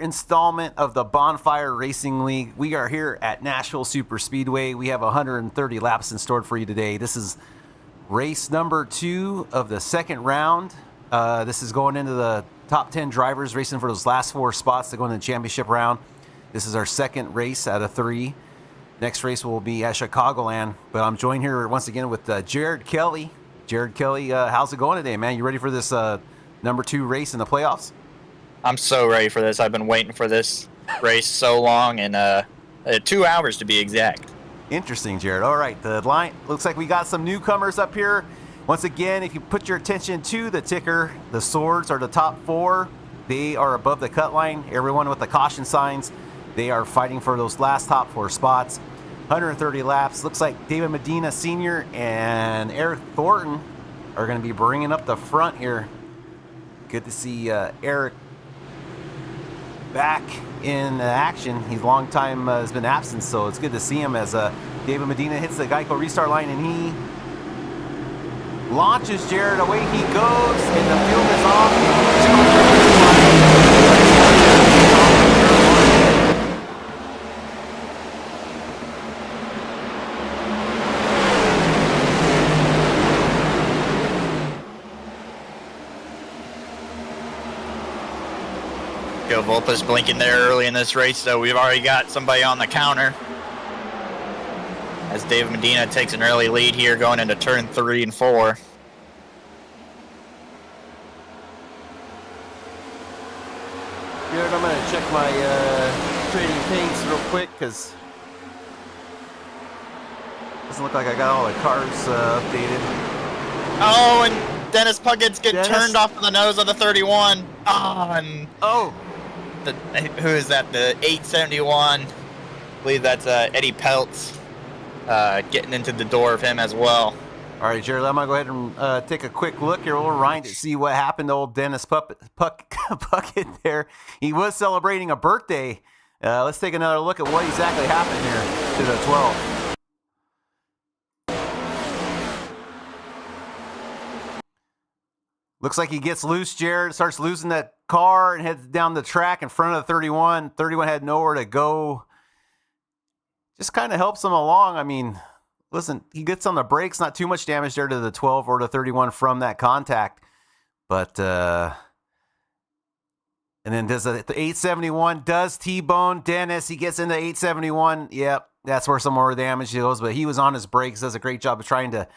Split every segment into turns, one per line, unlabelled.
Installment of the Bonfire Racing League. We are here at Nashville Super Speedway. We have 130 laps in store for you today. This is race number 2 of the second round. This is going into the top 10 drivers racing for those last 4 spots to go into the championship round. This is our second race out of 3. Next race will be at Chicagoland, but I'm joined here once again with Jared Kelly. Jared Kelly, how's it going today, man? You ready for this number 2 race in the playoffs?
I'm so ready for this. I've been waiting for this race so long, and 2 hours to be exact.
Interesting, Jared. All right, the line looks like we got some newcomers up here. Once again, if you put your attention to the ticker, the swords are the top 4. They are above the cut line. Everyone with the caution signs, they are fighting for those last top 4 spots. 130 laps. Looks like David Medina Sr. and Eric Thornton are going to be bringing up the front here. Good to see Eric back in action. He's long time has been absent, so it's good to see him as David Medina hits the Geico restart line and he launches. Jared, away he goes, and the field is off.
Volpa's blinking there early in this race, so we've already got somebody on the counter. As David Medina takes an early lead here going into turn 3 and 4.
Jared, I'm going to check my trading paints real quick because it doesn't look like I got all the cars updated.
Oh, and Dennis Puckett's getting turned off of the nose of the 31. Who is that? The 871. I believe that's Eddie Peltz getting into the door of him as well.
All right, Jared, I'm going to go ahead and take a quick look here. We'll rewind to see what happened to old Dennis Puckett there. He was celebrating a birthday. Let's take another look at what exactly happened here to the 12. Looks like he gets loose, Jared, starts losing that car and heads down the track in front of the 31. 31 had nowhere to go. Just kind of helps him along. I mean, listen, he gets on the brakes, not too much damage there to the 12 or the 31 from that contact. But, and then does the 871, does T-bone Dennis. He gets into 871. Yep, that's where some more damage goes. But he was on his brakes, does a great job of trying to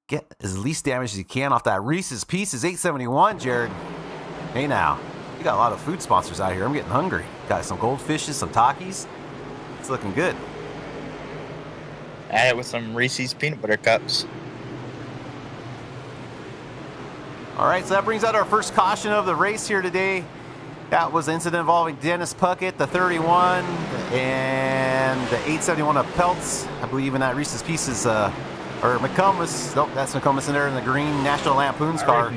get as least damage as you can off that Reese's Pieces 871, Jared. Hey now, we got a lot of food sponsors out here. I'm getting hungry. Got some goldfishes, some Takis. It's looking good.
Add it with some Reese's peanut butter cups.
All right, so that brings out our first caution of the race here today. That was an incident involving Dennis Puckett, the 31, and the 871 of Peltz. I believe in that Reese's Pieces, or McComas. Nope, that's McComas in there in the green National Lampoon's car.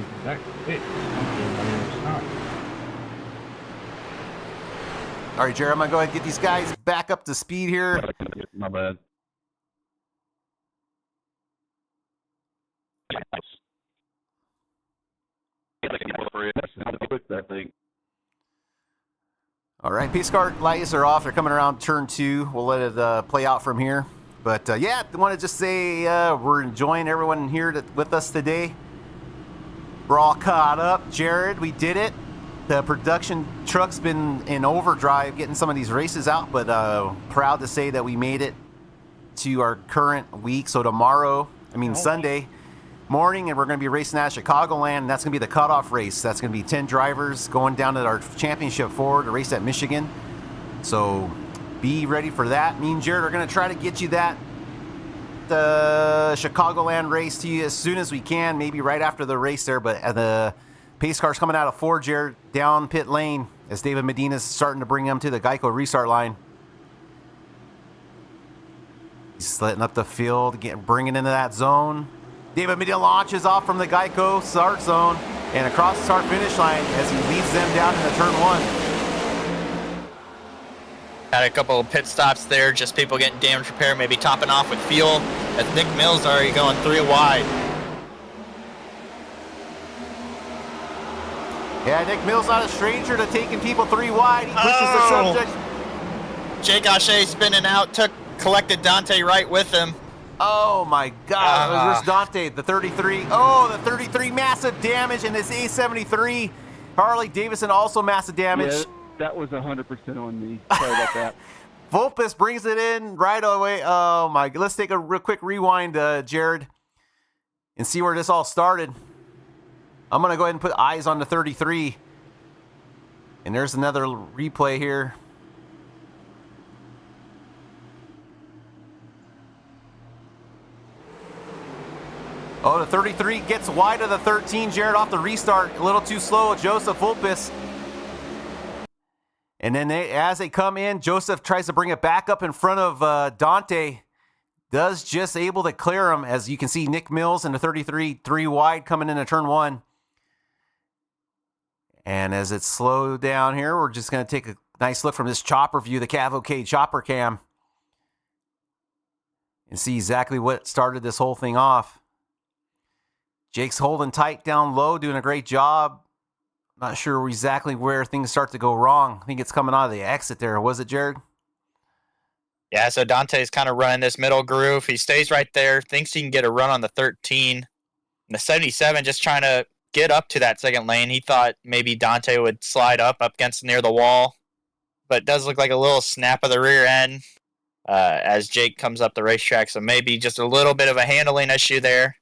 All right, Jared, I'm going to go ahead and get these guys back up to speed here.
My bad.
All right, pace car lights are off. They're coming around turn 2. We'll let it play out from here. But, yeah, I want to just say we're enjoying everyone here with us today. We're all caught up. Jared, we did it. The production truck's been in overdrive getting some of these races out, but proud to say that we made it to our current week. So Sunday morning, and we're going to be racing at Chicagoland, and that's going to be the cutoff race. That's going to be 10 drivers going down to our championship 4 to race at Michigan. So be ready for that. Me and Jared are going to try to get you the Chicagoland race to you as soon as we can, maybe right after the race there. But the pace car's coming out of 4, Jared, down pit lane as David Medina's starting to bring him to the Geico restart line. He's letting up the field, bringing into that zone. David Medina launches off from the Geico start zone and across the start finish line as he leads them down into turn 1.
Had a couple of pit stops there, just people getting damage repair, maybe topping off with fuel. As Nick Mills already going 3 wide.
Yeah, Nick Mills not a stranger to taking people 3 wide. He pushes the subject.
Jake Gaucher spinning out, collected Dante right with him.
Oh my God! There's Dante, the 33. Oh, the 33, massive damage, and this A73. Harley Davidson also massive damage.
Yeah, that was 100% on me. Sorry about that.
Volpus brings it in right away. Oh my! Let's take a real quick rewind, Jared, and see where this all started. I'm gonna go ahead and put eyes on the 33, and there's another replay here. Oh, the 33 gets wide of the 13, Jared, off the restart. A little too slow, Joseph Volpus. And then as they come in, Joseph tries to bring it back up in front of Dante. Does just able to clear him. As you can see, Nick Mills and the 33, 3 wide coming into turn 1. And as it's slowed down here, we're just going to take a nice look from this chopper view, the Cavalcade chopper cam, and see exactly what started this whole thing off. Jake's holding tight down low, doing a great job. Not sure exactly where things start to go wrong. I think it's coming out of the exit there. Was it, Jared?
Yeah, so Dante's kind of running this middle groove. He stays right there, thinks he can get a run on the 13. And the 77 just trying to get up to that second lane. He thought maybe Dante would slide up against near the wall. But it does look like a little snap of the rear end as Jake comes up the racetrack. So maybe just a little bit of a handling issue there.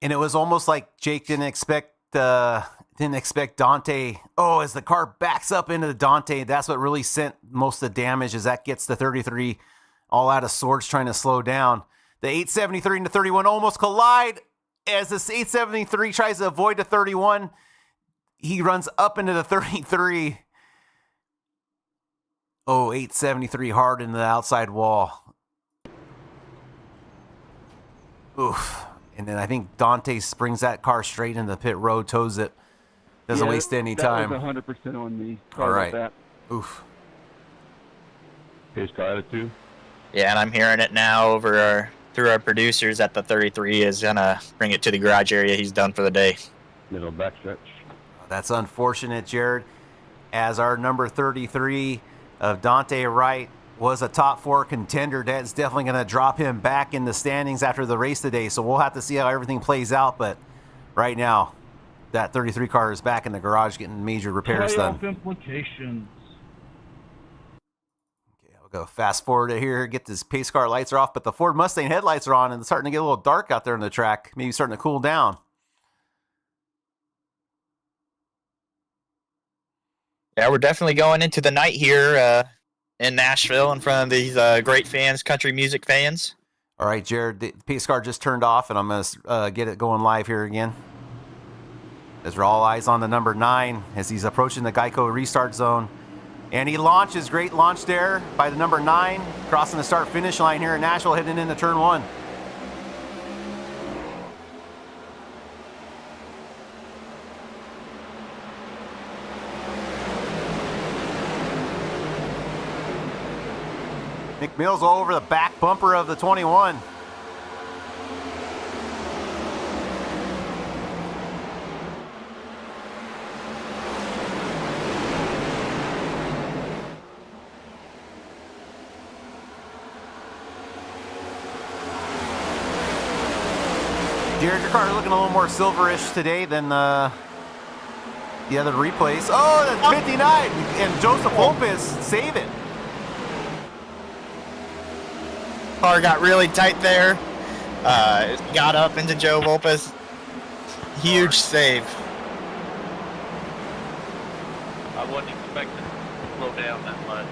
And it was almost like Jake didn't expect Dante. Oh, as the car backs up into the Dante, that's what really sent most of the damage, as that gets the 33 all out of sorts trying to slow down. The 873 and the 31 almost collide. As this 873 tries to avoid the 31, he runs up into the 33. Oh, 873 hard into the outside wall. Oof. And then I think Dante brings that car straight into the pit road, tows it. Doesn't waste any time.
That was 100% on me.
All right.
About that.
Oof.
Pace car attitude.
Yeah, and I'm hearing it now through our producers that the 33 is going to bring it to the garage area. He's done for the day.
Middle backstretch.
That's unfortunate, Jared, as our number 33 of Dante Wright was a top 4 contender. That's definitely going to drop him back in the standings after the race today. So we'll have to see how everything plays out. But right now, that 33 car is back in the garage getting major repairs done.
Implications.
Okay, I'll go fast forward to here. Get this pace car lights are off, but the Ford Mustang headlights are on, and it's starting to get a little dark out there on the track. Maybe starting to cool down.
Yeah, we're definitely going into the night here in Nashville in front of these great fans, country music fans.
All right, Jared, the pace car just turned off, and I'm going to get it going live here again. As we're all eyes on the number 9 as he's approaching the Geico restart zone. And he launches, great launch there by the number 9, crossing the start-finish line here in Nashville, heading into turn 1. Nick Mills over the back bumper of the 21. Jared, your car is looking a little more silverish today than the other replays. Oh, that's 59, and Joseph Volpus save it.
Car got really tight there. Got up into Joe Volpus. Huge save.
I wasn't expecting to slow down that much.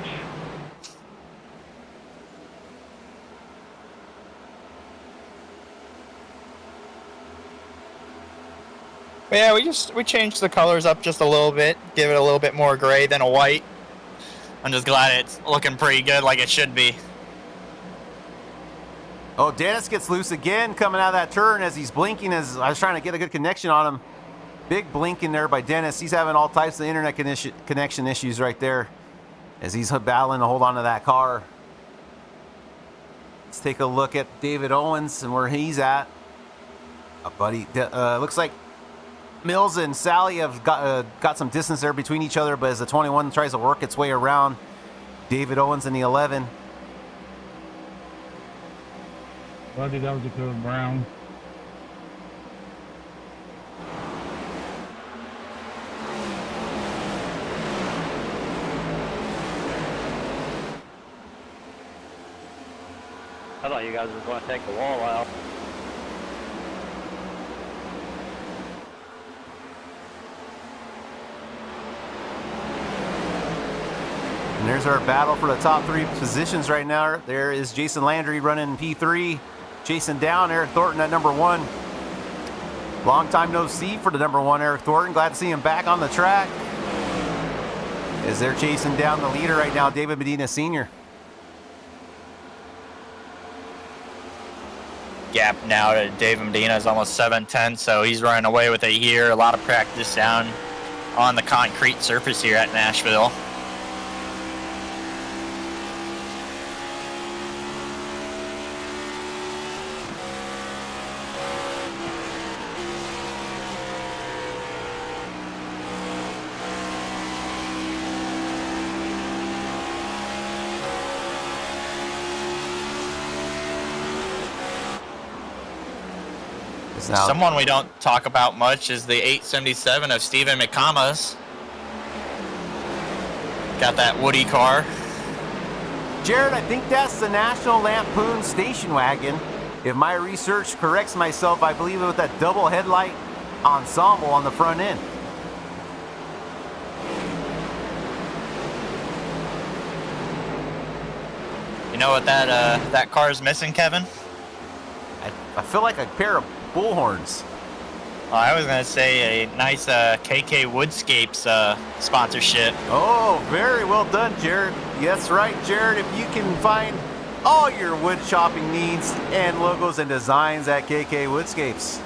But yeah, we changed the colors up just a little bit, give it a little bit more gray than a white. I'm just glad it's looking pretty good like it should be.
Oh, Dennis gets loose again coming out of that turn as he's blinking. As I was trying to get a good connection on him. Big blink in there by Dennis. He's having all types of internet connection issues right there as he's battling to hold on to that car. Let's take a look at David Owens and where he's at. Buddy, looks like Mills and Sally have got some distance there between each other, but as the 21 tries to work its way around David Owens in the 11.
Buddy, that was a good brown.
I thought you guys were going to take the wall out.
And there's our battle for the top 3 positions right now. There is Jason Landry running P3, chasing down Eric Thornton at number 1. Long time no see for the number 1 Eric Thornton. Glad to see him back on the track as they're chasing down the leader right now, David Medina Sr.
Gap now to David Medina is almost 7:10, so he's running away with it here. A lot of practice down on the concrete surface here at Nashville.
Now,
Someone we don't talk about much is the 877 of Stephen McComas. Got that Woody car.
Jared, I think that's the National Lampoon station wagon. If my research corrects myself, I believe it was that double headlight ensemble on the front end.
You know what that car is missing, Kevin?
I feel like a pair of bullhorns.
Well, I was going to say a nice KK Woodscapes sponsorship.
Oh, very well done, Jared. Yes, right, Jared. If you can find all your wood shopping needs and logos and designs at KK Woodscapes.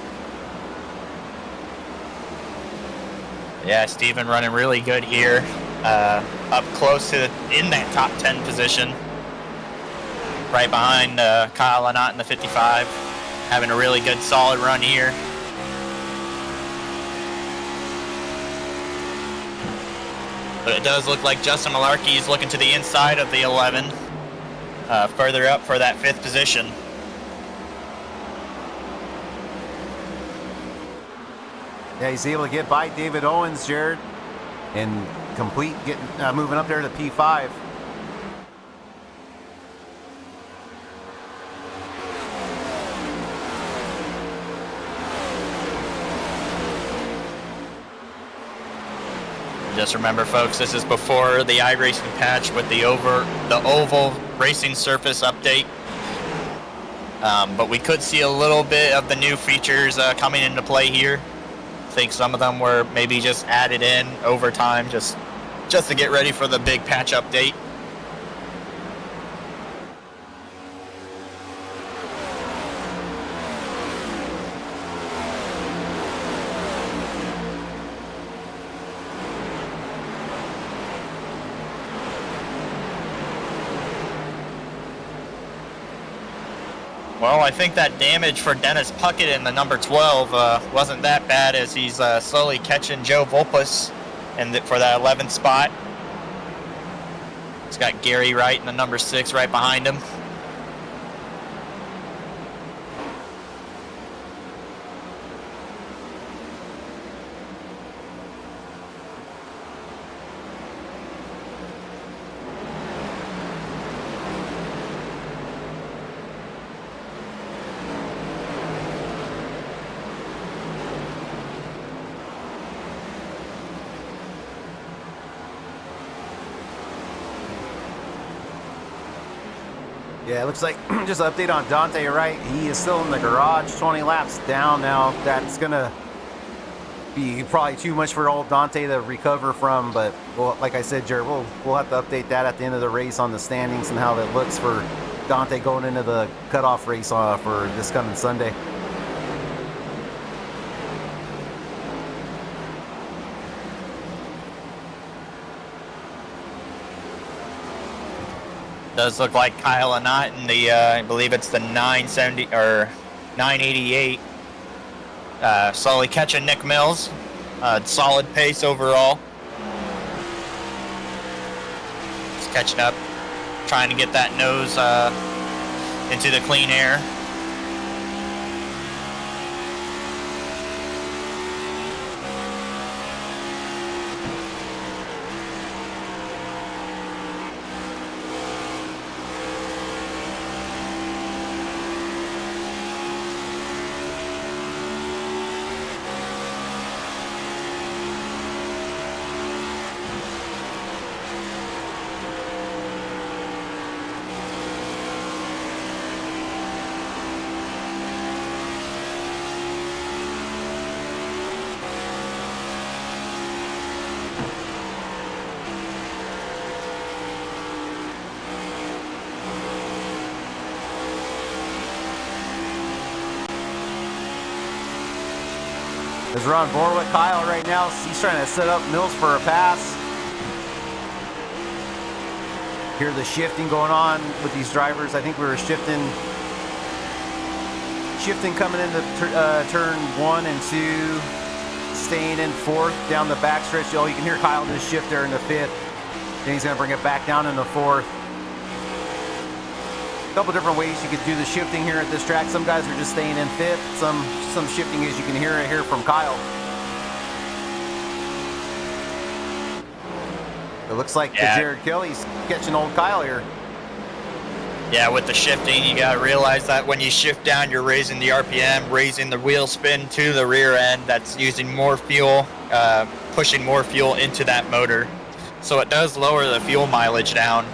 Yeah, Steven running really good here. Up close to in that top 10 position. Right behind Kyle Lynott in the 55. Having a really good solid run here. But it does look like Justin Malarkey is looking to the inside of the 11. Further up for that 5th position.
Yeah, he's able to get by David Owens, Jared, and complete getting moving up there to P5.
Just remember, folks, this is before the iRacing patch with the oval racing surface update. But we could see a little bit of the new features coming into play here. I think some of them were maybe just added in over time, just to get ready for the big patch update. Well, I think that damage for Dennis Puckett in the number 12 wasn't that bad, as he's slowly catching Joe Volpus for that 11th spot. He's got Gary Wright in the number 6 right behind him.
Yeah, it looks like just an update on Dante Wright. He is still in the garage, 20 laps down now. That's going to be probably too much for old Dante to recover from. But well, like I said, Jared, we'll have to update that at the end of the race on the standings and how that looks for Dante going into the cutoff race for this coming Sunday.
Does look like Kyle Lynott in the, I believe it's the 970 or 988. Slowly catching Nick Mills Solid pace overall. Just catching up, trying to get that nose into the clean air.
As we're on board with Kyle right now, he's trying to set up Mills for a pass. Hear the shifting going on with these drivers. I think we were shifting coming into turn 1 and 2, staying in 4th down the backstretch. Oh, you can hear Kyle just shift there in the 5th. Then he's going to bring it back down in the 4th. A couple different ways you could do the shifting here at this track. Some guys are just staying in 5th. Some shifting, as you can hear it here from Kyle. It looks like Jared Kelly's catching old Kyle here.
Yeah, with the shifting, you got to realize that when you shift down, you're raising the RPM, raising the wheel spin to the rear end. That's using more fuel, pushing more fuel into that motor. So it does lower the fuel mileage down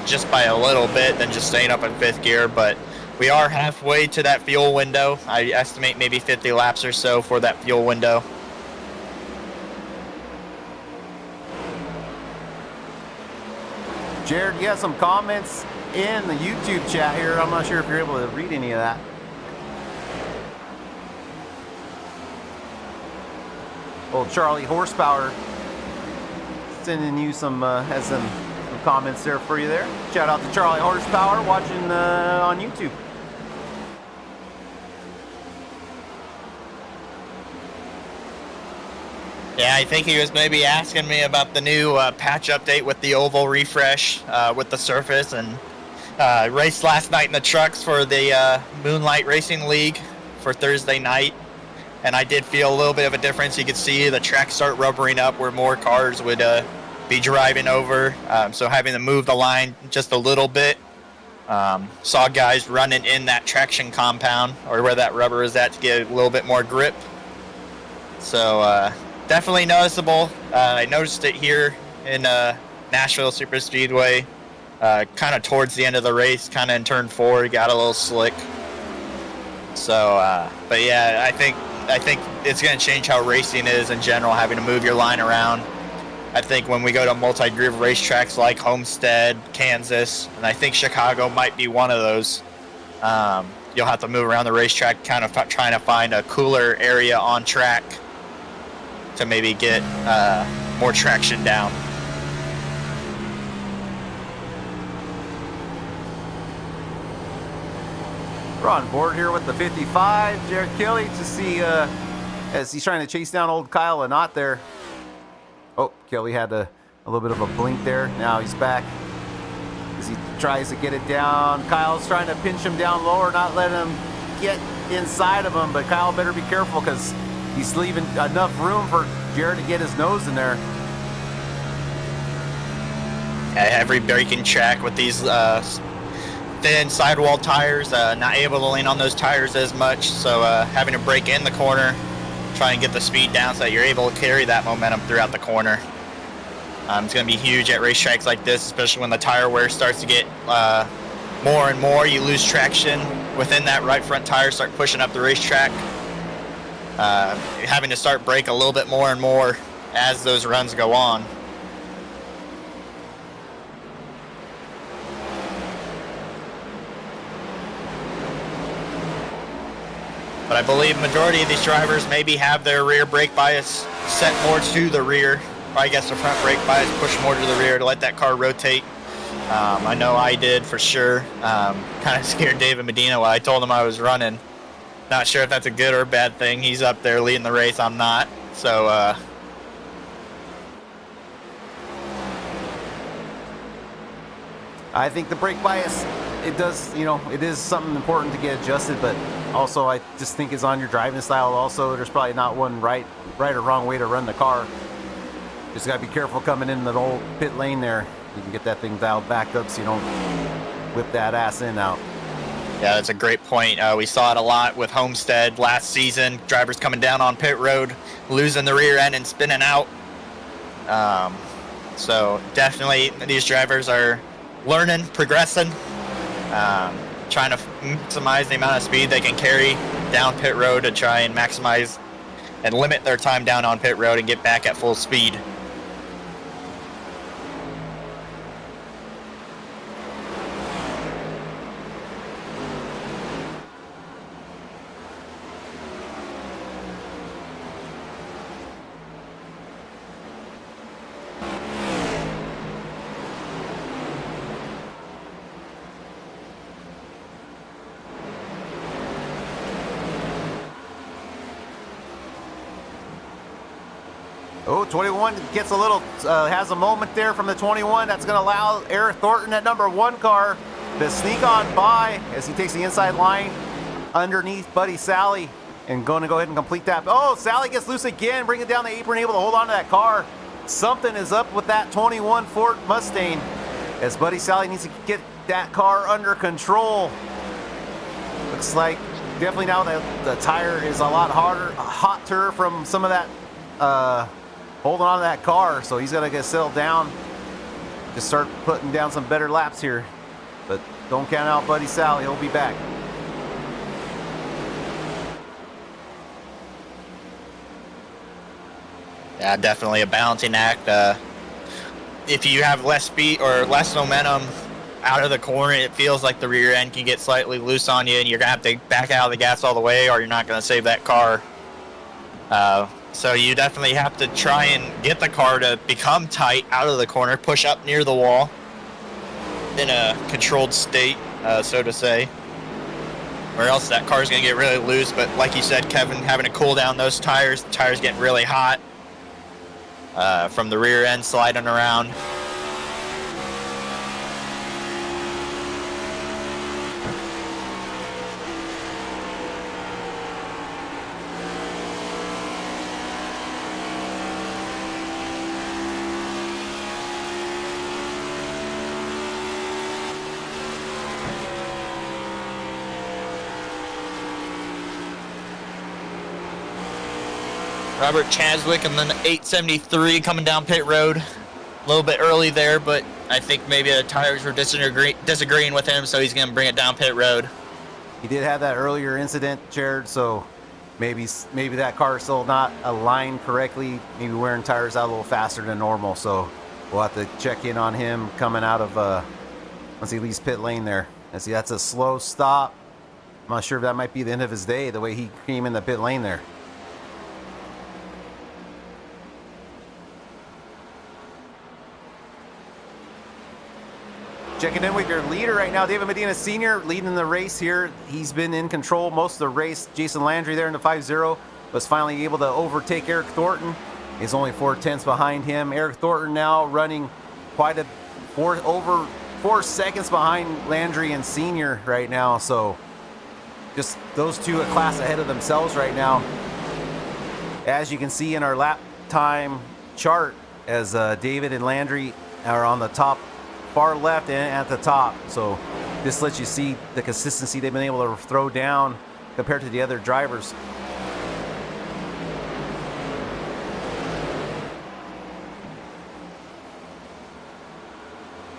just by a little bit than just staying up in 5th gear. But we are halfway to that fuel window. I estimate maybe 50 laps or so for that fuel window.
Jared, you have some comments in the YouTube chat here. I'm not sure if you're able to read any of that. Old Charlie Horsepower sending you some, has some comments there for you there. Shout out to Charlie Horsepower watching on YouTube.
Yeah, I think he was maybe asking me about the new patch update with the oval refresh with the surface, and raced last night in the trucks for the Moonlight Racing League for Thursday night, and I did feel a little bit of a difference. You could see the track start rubbering up where more cars would be driving over, so having to move the line just a little bit. Saw guys running in that traction compound or where that rubber is at to get a little bit more grip. So definitely noticeable. I noticed it here in Nashville Super Speedway, kind of towards the end of the race, kind of in turn 4, got a little slick. So, but yeah, I think it's going to change how racing is in general, having to move your line around. I think when we go to multi-groove racetracks like Homestead, Kansas, and I think Chicago might be one of those, you'll have to move around the racetrack, kind of trying to find a cooler area on track to maybe get more traction down.
We're on board here with the 55, Jared Kelly, to see as he's trying to chase down old Kyle Lynott there. Oh, Kelly had a little bit of a blink there. Now he's back as he tries to get it down. Kyle's trying to pinch him down lower, not letting him get inside of him, but Kyle better be careful because he's leaving enough room for Jared to get his nose in there.
Every braking track with these thin sidewall tires, not able to lean on those tires as much, so having to brake in the corner, try and get the speed down so that you're able to carry that momentum throughout the corner. It's going to be huge at racetracks like this, especially when the tire wear starts to get more and more. You lose traction within that right front tire, start pushing up the racetrack. Having to start brake a little bit more and more as those runs go on. But I believe majority of these drivers maybe have their rear brake bias set more to the rear. Or I guess the front brake bias push more to the rear to let that car rotate. I know I did for sure. Kind of scared David Medina when I told him I was running. Not sure if that's a good or bad thing. He's up there leading the race. I'm not. So,
I think the brake bias, it does, it is something important to get adjusted, but also I just think it's on your driving style also. There's probably not one right or wrong way to run the car. Just got to be careful coming in the old pit lane there. You can get that thing dialed back up so you don't whip that ass in out.
yeah, that's a great point. We saw it a lot with Homestead last season. Drivers coming down on pit road, losing the rear end and spinning out. So definitely these drivers are learning, progressing, trying to maximize the amount of speed they can carry down pit road to try and maximize and limit their time down on pit road and get back at full speed.
Oh, 21 gets a little, has a moment there from the 21. That's going to allow Eric Thornton, that number 1 car, to sneak on by as he takes the inside line underneath Buddy Sally and going to go ahead and complete that. Oh, Sally gets loose again, bringing down the apron, able to hold on to that car. Something is up with that 21 Ford Mustang as Buddy Sally needs to get that car under control. Looks like definitely now that the tire is a lot hotter from some of that holding on to that car, so he's got to get settled down, just start putting down some better laps here. But don't count out Buddy Sally, he'll be back.
Yeah, definitely a balancing act. If you have less speed or less momentum out of the corner, it feels like the rear end can get slightly loose on you and you're going to have to back out of the gas all the way or you're not going to save that car. So you definitely have to try and get the car to become tight out of the corner, push up near the wall in a controlled state, so to say, or else that car is going to get really loose. But like you said, Kevin, having to cool down those tires, the tires getting really hot from the rear end sliding around. Robert Chaswick and then 873 coming down pit road. A little bit early there, but I think maybe the tires were disagreeing with him, so he's going to bring it down pit road.
He did have that earlier incident, Jared, so maybe that car is still not aligned correctly, maybe wearing tires out a little faster than normal, so we'll have to check in on him coming out of, once he leaves pit lane there. And see, that's a slow stop. I'm not sure if that might be the end of his day, the way he came in the pit lane there. Checking in with your leader right now, David Medina Sr. leading the race here. He's been in control most of the race. Jason Landry there in the 5-0 was finally able to overtake Eric Thornton. He's only 4/10 behind him. Eric Thornton now running quite over 4 seconds behind Landry and Sr. right now. So just those two a class ahead of themselves right now. As you can see in our lap time chart, as David and Landry are on the top far left and at the top, so this lets you see the consistency they've been able to throw down compared to the other drivers.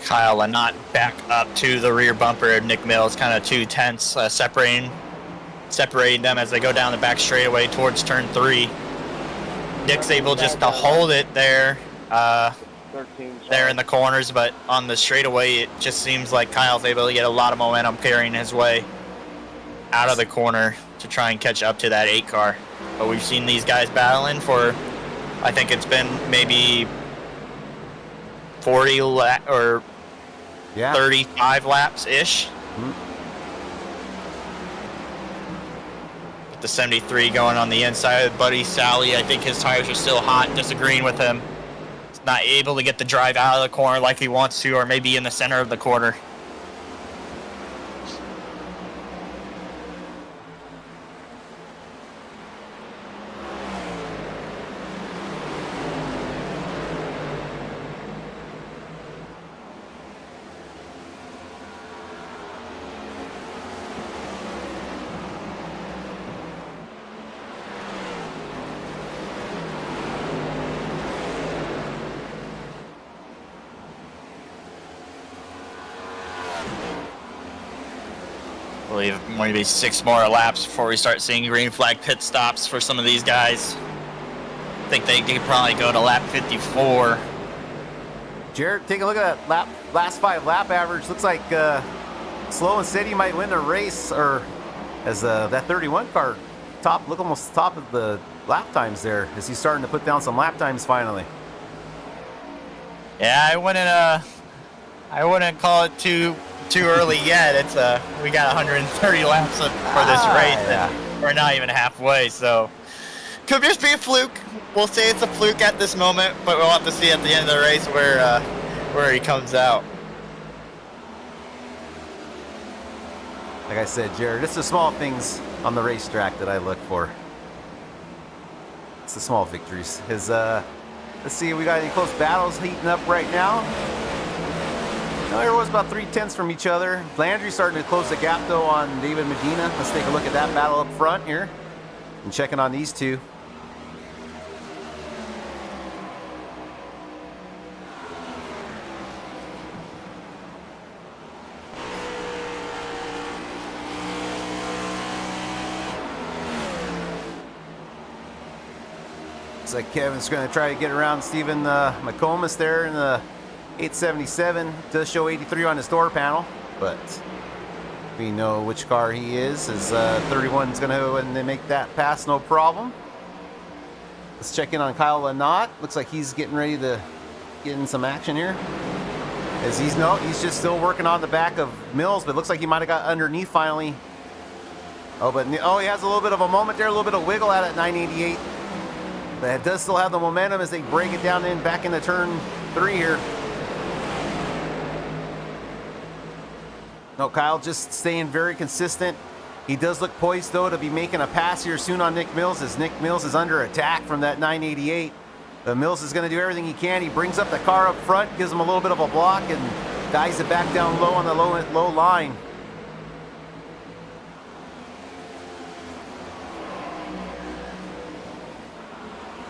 Kyle and not back up to the rear bumper of Nick Mills, kind of too tense, separating them as they go down the back straightaway towards turn 3. Nick's able just to hold it there. There in the corners, but on the straightaway, it just seems like Kyle's able to get a lot of momentum carrying his way out of the corner to try and catch up to that 8 car. But we've seen these guys battling for, I think it's been maybe 40 or 35 laps-ish. the 73 going on the inside. Buddy Sally, I think his tires are still hot, disagreeing with him. He's not able to get the drive out of the corner like he wants to, or maybe in the center of the corner. I believe maybe 6 more laps before we start seeing green flag pit stops for some of these guys. I think they could probably go to lap 54.
Jared, take a look at that last 5 lap average. Looks like Slow and Steady might win the race, or as that 31 car look almost top of the lap times there, as he's starting to put down some lap times finally.
Yeah, I wouldn't call it too early yet. It's we got 130 laps for this race, and we're not even halfway, so could just be a fluke. We'll say it's a fluke at this moment, but we'll have to see at the end of the race where he comes out.
Like I said, Jared, it's the small things on the racetrack that I look for. It's the small victories. Let's see, we got any close battles heating up right now. Everyone's about 3/10 from each other. Landry's starting to close the gap though on David Medina. Let's take a look at that battle up front here and checking on these two. Looks like Kevin's going to try to get around Stephen McComas there in the 877. Does show 83 on his door panel, but we know which car he is. His 31 is going to go and make that pass, no problem. Let's check in on Kyle Lynott. Looks like he's getting ready to get in some action here. As he's just still working on the back of Mills, but looks like he might have got underneath finally. He has a little bit of a moment there, a little bit of wiggle at it, 988. But it does still have the momentum as they break it down back into turn 3 here. No, Kyle just staying very consistent. He does look poised though to be making a pass here soon on Nick Mills, as Nick Mills is under attack from that 988. But Mills is going to do everything he can. He brings up the car up front, gives him a little bit of a block, and dives it back down low on the low line.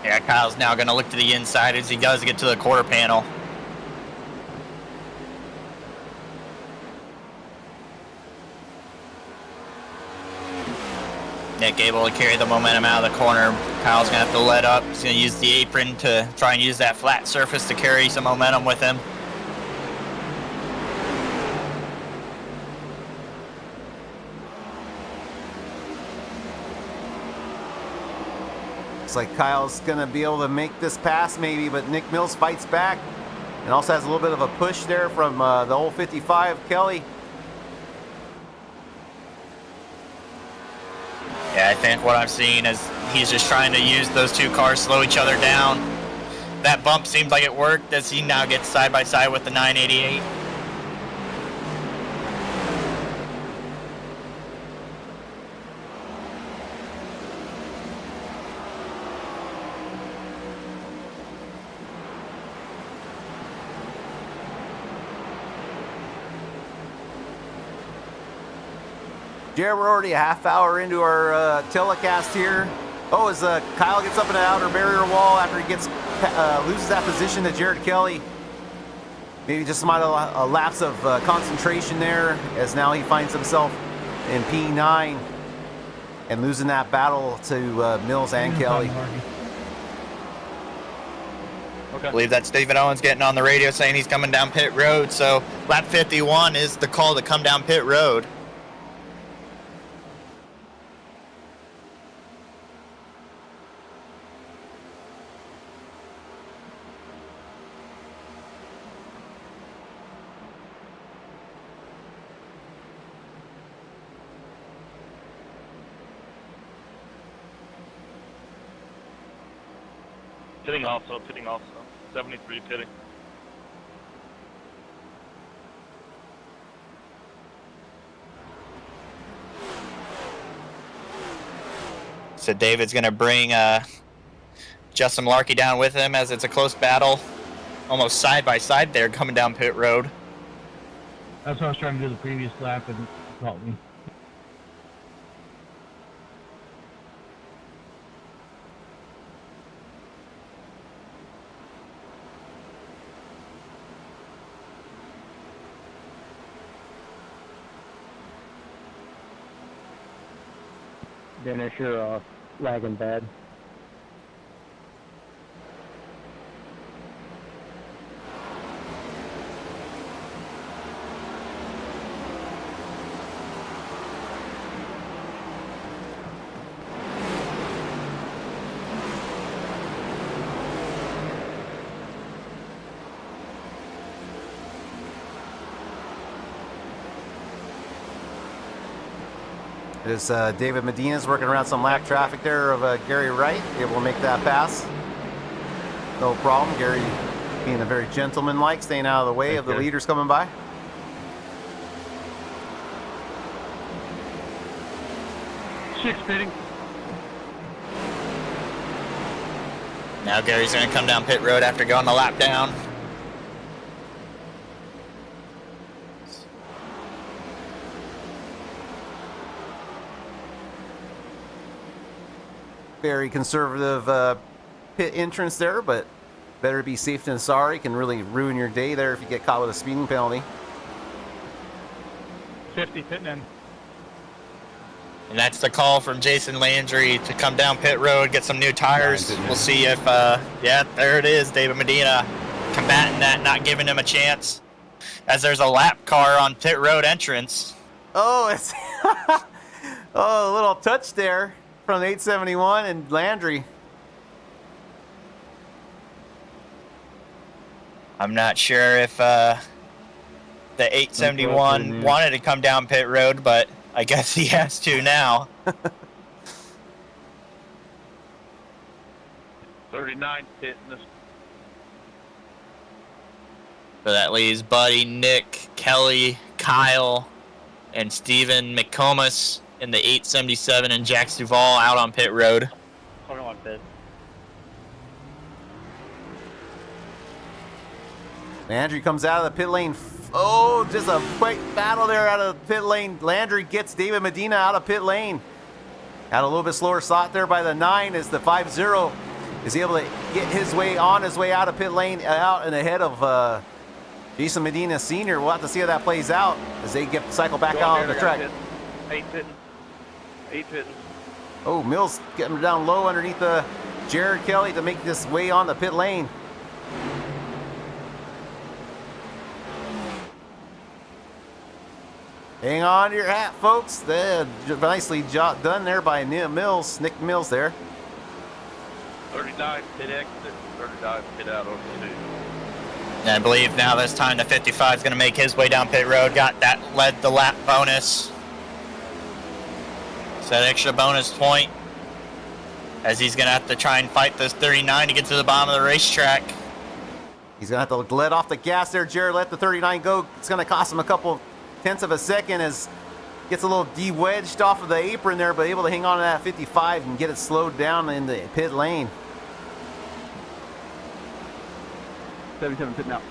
Yeah, Kyle's now going to look to the inside as he does get to the quarter panel. Nick able to carry the momentum out of the corner. Kyle's going to have to let up. He's going to use the apron to try and use that flat surface to carry some momentum with him.
Looks like Kyle's going to be able to make this pass maybe, but Nick Mills fights back and also has a little bit of a push there from the old 55, Kelly.
Yeah, I think what I'm seeing is he's just trying to use those two cars, slow each other down. That bump seems like it worked as he now gets side by side with the 988.
Jared, we're already a half hour into our telecast here. As Kyle gets up in the outer barrier wall after he loses that position to Jared Kelly. Maybe just might a lapse of concentration there, as now he finds himself in P9 and losing that battle to Mills and Kelly.
Okay.
I believe that's David Owens getting on the radio saying he's coming down pit road. So lap 51 is the call to come down pit road.
Pitting also. 73 pitting.
So David's going to bring Justin Larkey down with him as it's a close battle. Almost side by side there coming down pit road.
That's what I was trying to do the previous lap and it caught me.
Dennis, you're lagging bad.
As David Medina's working around some lap traffic there of Gary Wright, able to make that pass. No problem. Gary being a very gentleman-like, staying out of the way of the leaders coming by.
Six pitting.
Now Gary's going to come down pit road after going the lap down.
Very conservative pit entrance there, but better be safe than sorry. Can really ruin your day there if you get caught with a speeding penalty.
50 pitting in.
And that's the call from Jason Landry to come down pit road, get some new tires. We'll see if, yeah, there it is. David Medina combating that, not giving him a chance. As there's a lap car on pit road entrance.
Oh, it's oh, a little touch there from the 871 and Landry.
I'm not sure if the 871 wanted to come down pit road, but I guess he has to now.
39 pitting this.
So that leaves Buddy, Nick, Kelly, Kyle, and Steven McComas in the 877 and Jax Duvall out on pit road.
Hold on, pit.
Landry comes out of the pit lane. Oh, just a quick battle there out of the pit lane. Landry gets David Medina out of pit lane. Had a little bit slower slot there by the 9 as the 5-0 is able to get his way on his way out of pit lane, out and ahead of Jason Medina Sr. We'll have to see how that plays out as they get cycle back out on the track.
8 pitting.
Oh, Mills getting down low underneath the Jared Kelly to make this way on the pit lane. Hang on to your hat, folks. Nicely done there by Nick Mills there.
39 pit exit, 39 pit out on 2.
And I believe now this time the 55 is going to make his way down pit road. Got that, led the lap bonus. So that extra bonus point as he's going to have to try and fight this 39 to get to the bottom of the racetrack.
He's going to have to let off the gas there, Jared. Let the 39 go. It's going to cost him a couple tenths of a second as gets a little de-wedged off of the apron there, but able to hang on to that 55 and get it slowed down in the pit lane.
77 pitting out.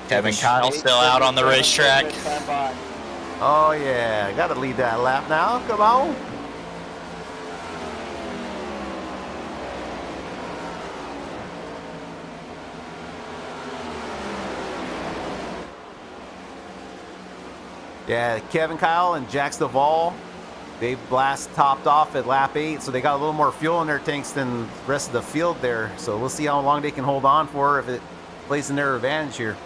Kevin Kyle still out on the racetrack.
Oh yeah, got to lead that lap now. Come on. Yeah, Kevin Kyle and Jax Duvall, they topped off at lap 8, so they got a little more fuel in their tanks than the rest of the field there. So we'll see how long they can hold on for if it plays in their advantage here.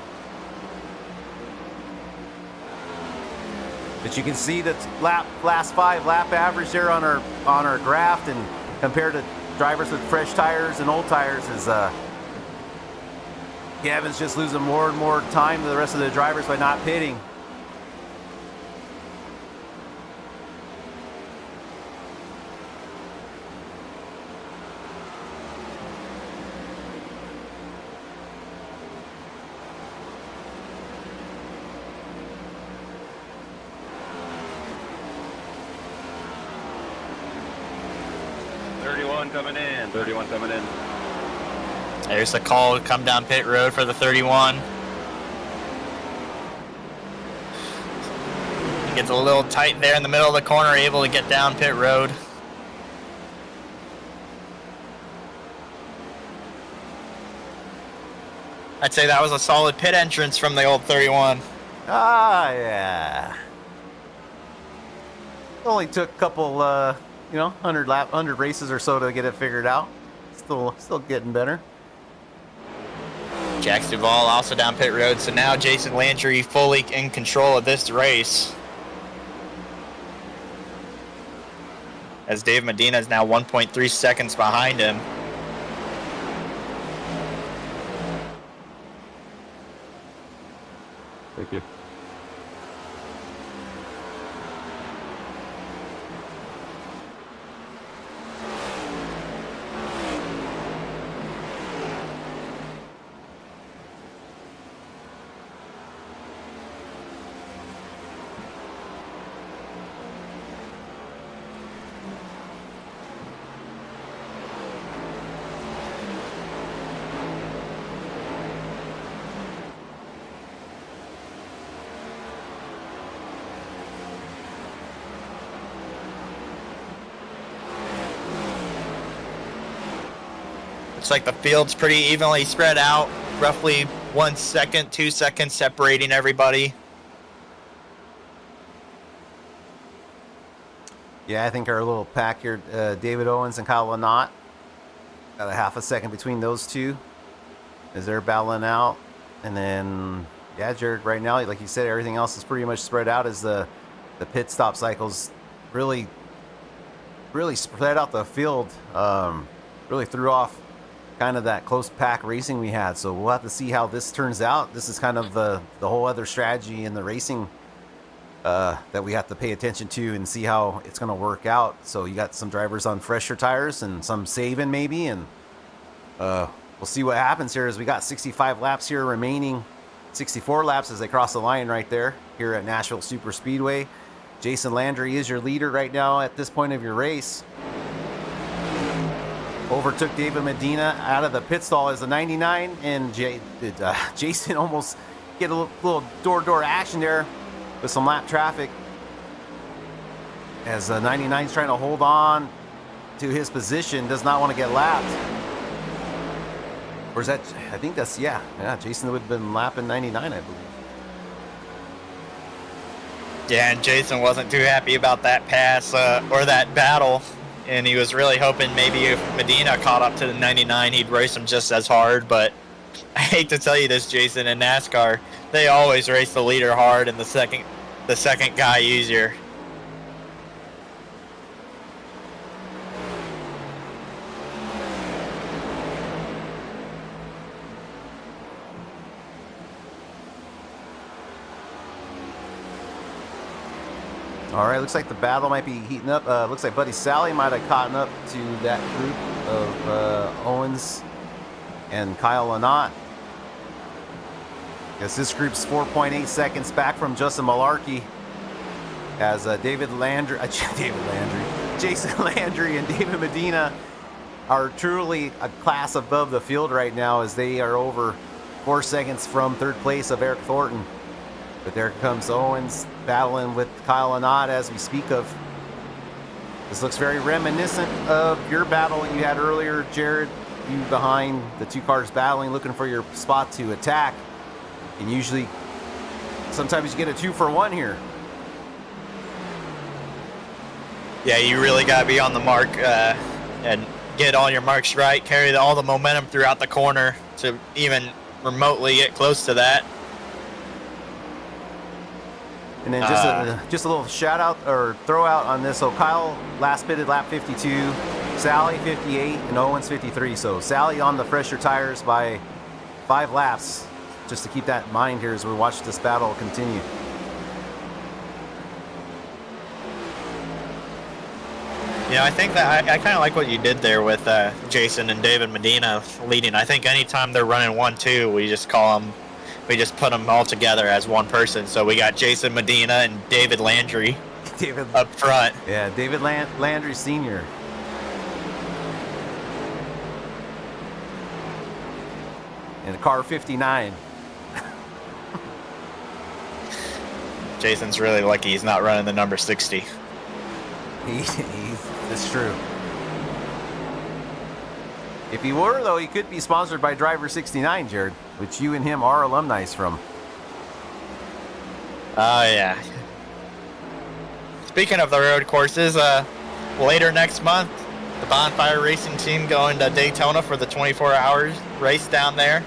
But you can see that last 5 lap average there on our graph, and compared to drivers with fresh tires and old tires, is Kevin's just losing more and more time to the rest of the drivers by not pitting.
31 coming in. 31 coming in.
There's the call to come down pit road for the 31. He gets a little tight there in the middle of the corner, able to get down pit road. I'd say that was a solid pit entrance from the old 31.
Ah, yeah. Only took a couple, 100 races or so to get it figured out. Still getting better.
Jax Duvall also down pit road, so now Jason Landry fully in control of this race. As Dave Medina is now 1.3 seconds behind him.
Thank you.
Looks like the field's pretty evenly spread out, roughly 1 second, 2 seconds separating everybody.
Yeah, I think our little pack here, David Owens and Kyle Lynott, got a half a second between those two as they're battling out. And then, yeah, Jared, right now, like you said, everything else is pretty much spread out as the pit stop cycles really spread out the field, really threw off kind of that close pack racing we had. So we'll have to see how this turns out. This is kind of the whole other strategy in the racing that we have to pay attention to and see how it's going to work out. So you got some drivers on fresher tires and some saving maybe, and we'll see what happens here as we got 65 laps here remaining, 64 laps as they cross the line right there here at Nashville Super Speedway. Jason Landry is your leader right now at this point of your race. Overtook David Medina out of the pit stall as a 99, and Jason almost get a little door-to-door action there with some lap traffic as 99 is trying to hold on to his position, does not want to get lapped. Or is that, I think that's, yeah, Jason would have been lapping 99, I believe.
Yeah, and Jason wasn't too happy about that pass or that battle. And he was really hoping maybe if Medina caught up to the 99, he'd race him just as hard. But I hate to tell you this, Jason, in NASCAR, they always race the leader hard and the second guy easier.
All right, looks like the battle might be heating up. Looks like Buddy Sally might have caught up to that group of Owens and Kyle Lynott. Guess this group's 4.8 seconds back from Justin Malarkey as Jason Landry and David Medina are truly a class above the field right now as they are over 4 seconds from third place of Eric Thornton. But there comes Owens battling with Kyle Lynott as we speak of. This looks very reminiscent of your battle you had earlier, Jared. You behind the two cars battling, looking for your spot to attack. And usually, sometimes you get a 2-for-1 here.
Yeah, you really got to be on the mark and get all your marks right, carry all the momentum throughout the corner to even remotely get close to that.
And then just a little shout out or throw out on this. So Kyle last pitted lap 52, Sally 58, and Owens 53. So Sally on the fresher tires by 5 laps. Just to keep that in mind here as we watch this battle continue.
Yeah, I think that I kind of like what you did there with Jason and David Medina leading. I think anytime they're running 1-2, we just put them all together as one person. So we got Jason Medina and David Landry up front.
Yeah, David Landry Sr. in car 59.
Jason's really lucky he's not running the number 60.
That's true. If he were, though, he could be sponsored by Driver 69, Jared, which you and him are alumni from.
Oh, yeah. Speaking of the road courses, later next month, the Bonfire Racing team going to Daytona for the 24 hours race down there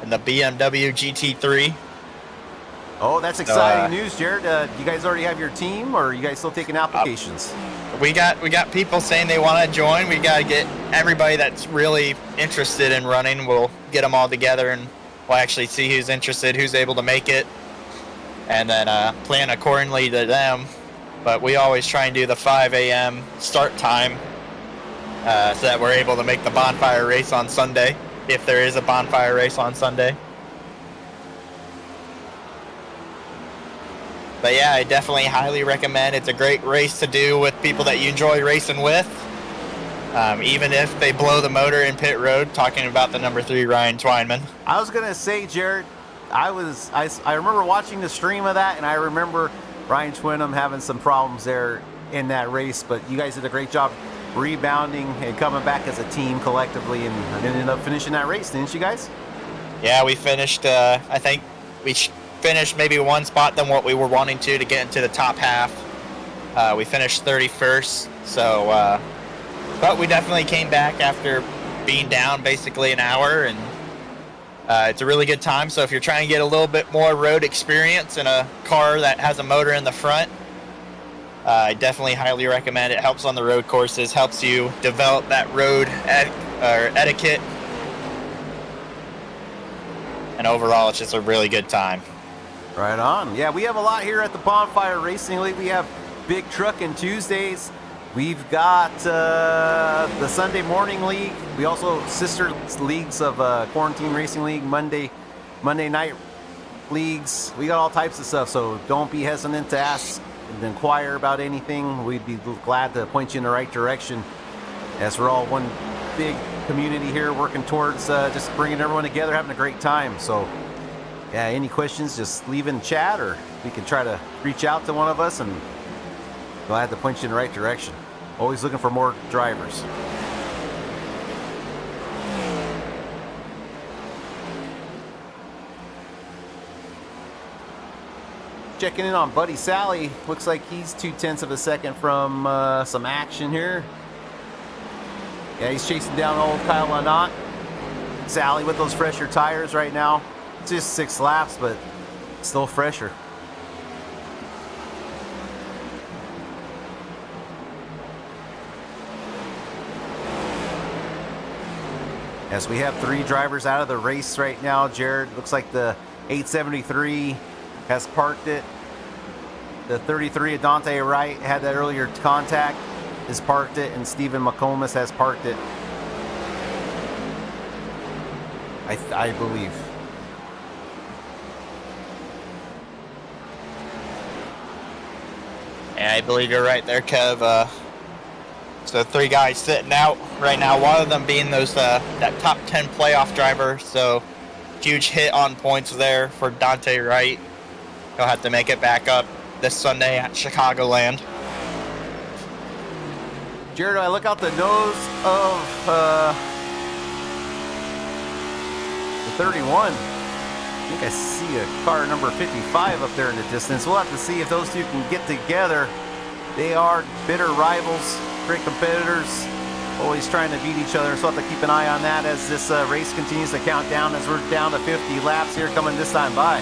in the BMW GT3.
Oh, that's exciting news, Jared. You guys already have your team, or are you guys still taking applications?
We got people saying they want to join. We got to get everybody that's really interested in running. We'll get them all together, and we'll actually see who's interested, who's able to make it, and then plan accordingly to them. But we always try and do the 5 a.m. start time so that we're able to make the Bonfire race on Sunday, if there is a Bonfire race on Sunday. But yeah, I definitely highly recommend. It's a great race to do with people that you enjoy racing with. Even if they blow the motor in pit road, talking about the number 3 Ryan Twineman.
I was gonna say, Jared, I remember watching the stream of that, and I remember Ryan Twineman having some problems there in that race. But you guys did a great job rebounding and coming back as a team collectively, and ended up finishing that race, didn't you guys?
Yeah, we finished. I think we finished maybe one spot than what we were wanting to get into the top half. We finished 31st, so but we definitely came back after being down basically an hour, and it's a really good time. So if you're trying to get a little bit more road experience in a car that has a motor in the front, I definitely highly recommend it. Helps on the road courses, helps you develop that road etiquette, and overall it's just a really good time.
Right on. Yeah, we have a lot here at the Bonfire Racing League. We have Big Truckin' Tuesdays. We've got the Sunday Morning League. We also sister leagues of Quarantine Racing League, Monday night leagues. We got all types of stuff, so don't be hesitant to ask and inquire about anything. We'd be glad to point you in the right direction, as we're all one big community here working towards just bringing everyone together, having a great time. So yeah, any questions, just leave in chat, or we can try to reach out to one of us, and glad to point you in the right direction. Always looking for more drivers. Checking in on Buddy Sally. Looks like he's 0.2 of a second from some action here. Yeah, he's chasing down old Kyle Lanot. Sally with those fresher tires right now. Just 6 laps, but still fresher. As we have 3 drivers out of the race right now, Jared, looks like the 873 has parked it. The 33 Adante Wright had that earlier contact, has parked it, and Stephen McComas has parked it. I believe.
Yeah, I believe you're right there, Kev. So 3 guys sitting out right now, one of them being those that top 10 playoff driver. So huge hit on points there for Dante Wright. He'll have to make it back up this Sunday at Chicagoland.
Jared, I look out the nose of the 31. I think I see a car number 55 up there in the distance. We'll have to see if those two can get together. They are bitter rivals, great competitors, always trying to beat each other. So we'll have to keep an eye on that as this race continues to count down, as we're down to 50 laps here coming this time by.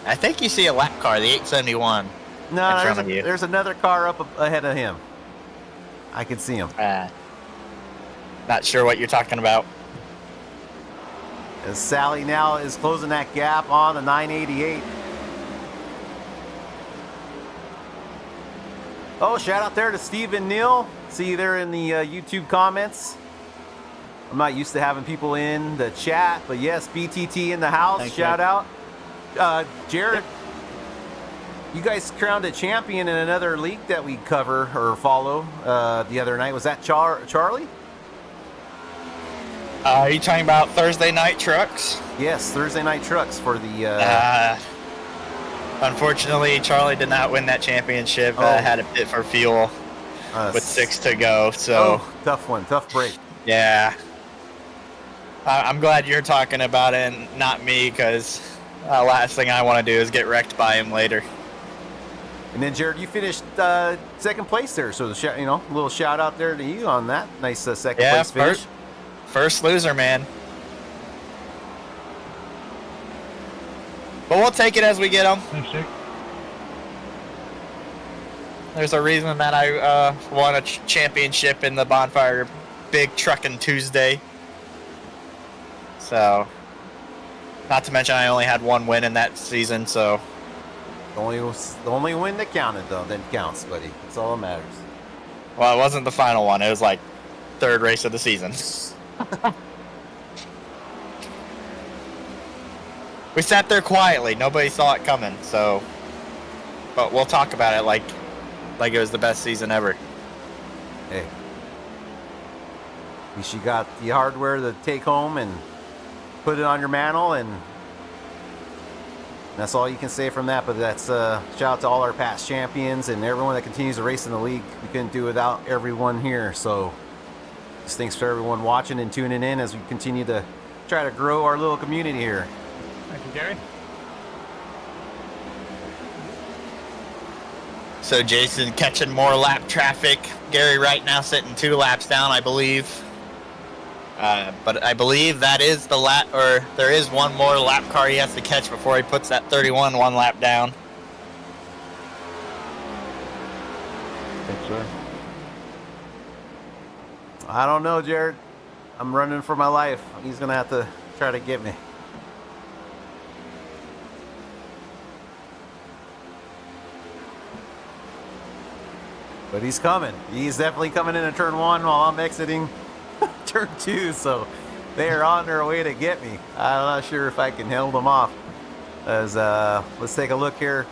I think you see a lap car, the 871.
No, there's another car up ahead of him. I can see him.
Not sure what you're talking about.
As Sally now is closing that gap on the 988. Oh, shout out there to Stephen Neal. See you there in the YouTube comments. I'm not used to having people in the chat, but yes, BTT in the house.
Thank
shout
you.
out. Jared, you guys crowned a champion in another league that we cover or follow the other night. Was that Charlie?
Are you talking about Thursday night trucks?
Yes, Thursday night trucks for the.
Unfortunately, Charlie did not win that championship.
Oh.
Had a pit for fuel with 6 to go. So,
tough one, tough break.
yeah. I'm glad you're talking about it and not me, because last thing I want to do is get wrecked by him later.
And then Jared, you finished second place there, so a little shout out there to you on that nice second place finish.
First loser, man. But we'll take it as we get them.
Thanks, Jake.
There's a reason that I won a championship in the Bonfire Big Truckin' Tuesday. So, not to mention I only had one win in that season, so.
The only win that counted, though, that counts, buddy. That's all that matters.
Well, it wasn't the final one. It was like third race of the season. We sat there quietly. Nobody saw it coming, so. But we'll talk about it like it was the best season ever.
Hey. At least you got the hardware to take home and put it on your mantle, and that's all you can say from that. But that's shout out to all our past champions and everyone that continues to race in the league. We couldn't do it without everyone here. So just thanks for everyone watching and tuning in as we continue to try to grow our little community here.
Thank you, Gary.
So Jason catching more lap traffic. Gary right now sitting 2 laps down, I believe. But I believe that is the lap, or there is one more lap car he has to catch before he puts that 31 1 lap down.
Thanks, sir.
I don't know, Jared. I'm running for my life. He's going to have to try to get me. But he's coming. He's definitely coming into turn 1 while I'm exiting turn 2. So they are on their way to get me. I'm not sure if I can hold them off. Let's take a look here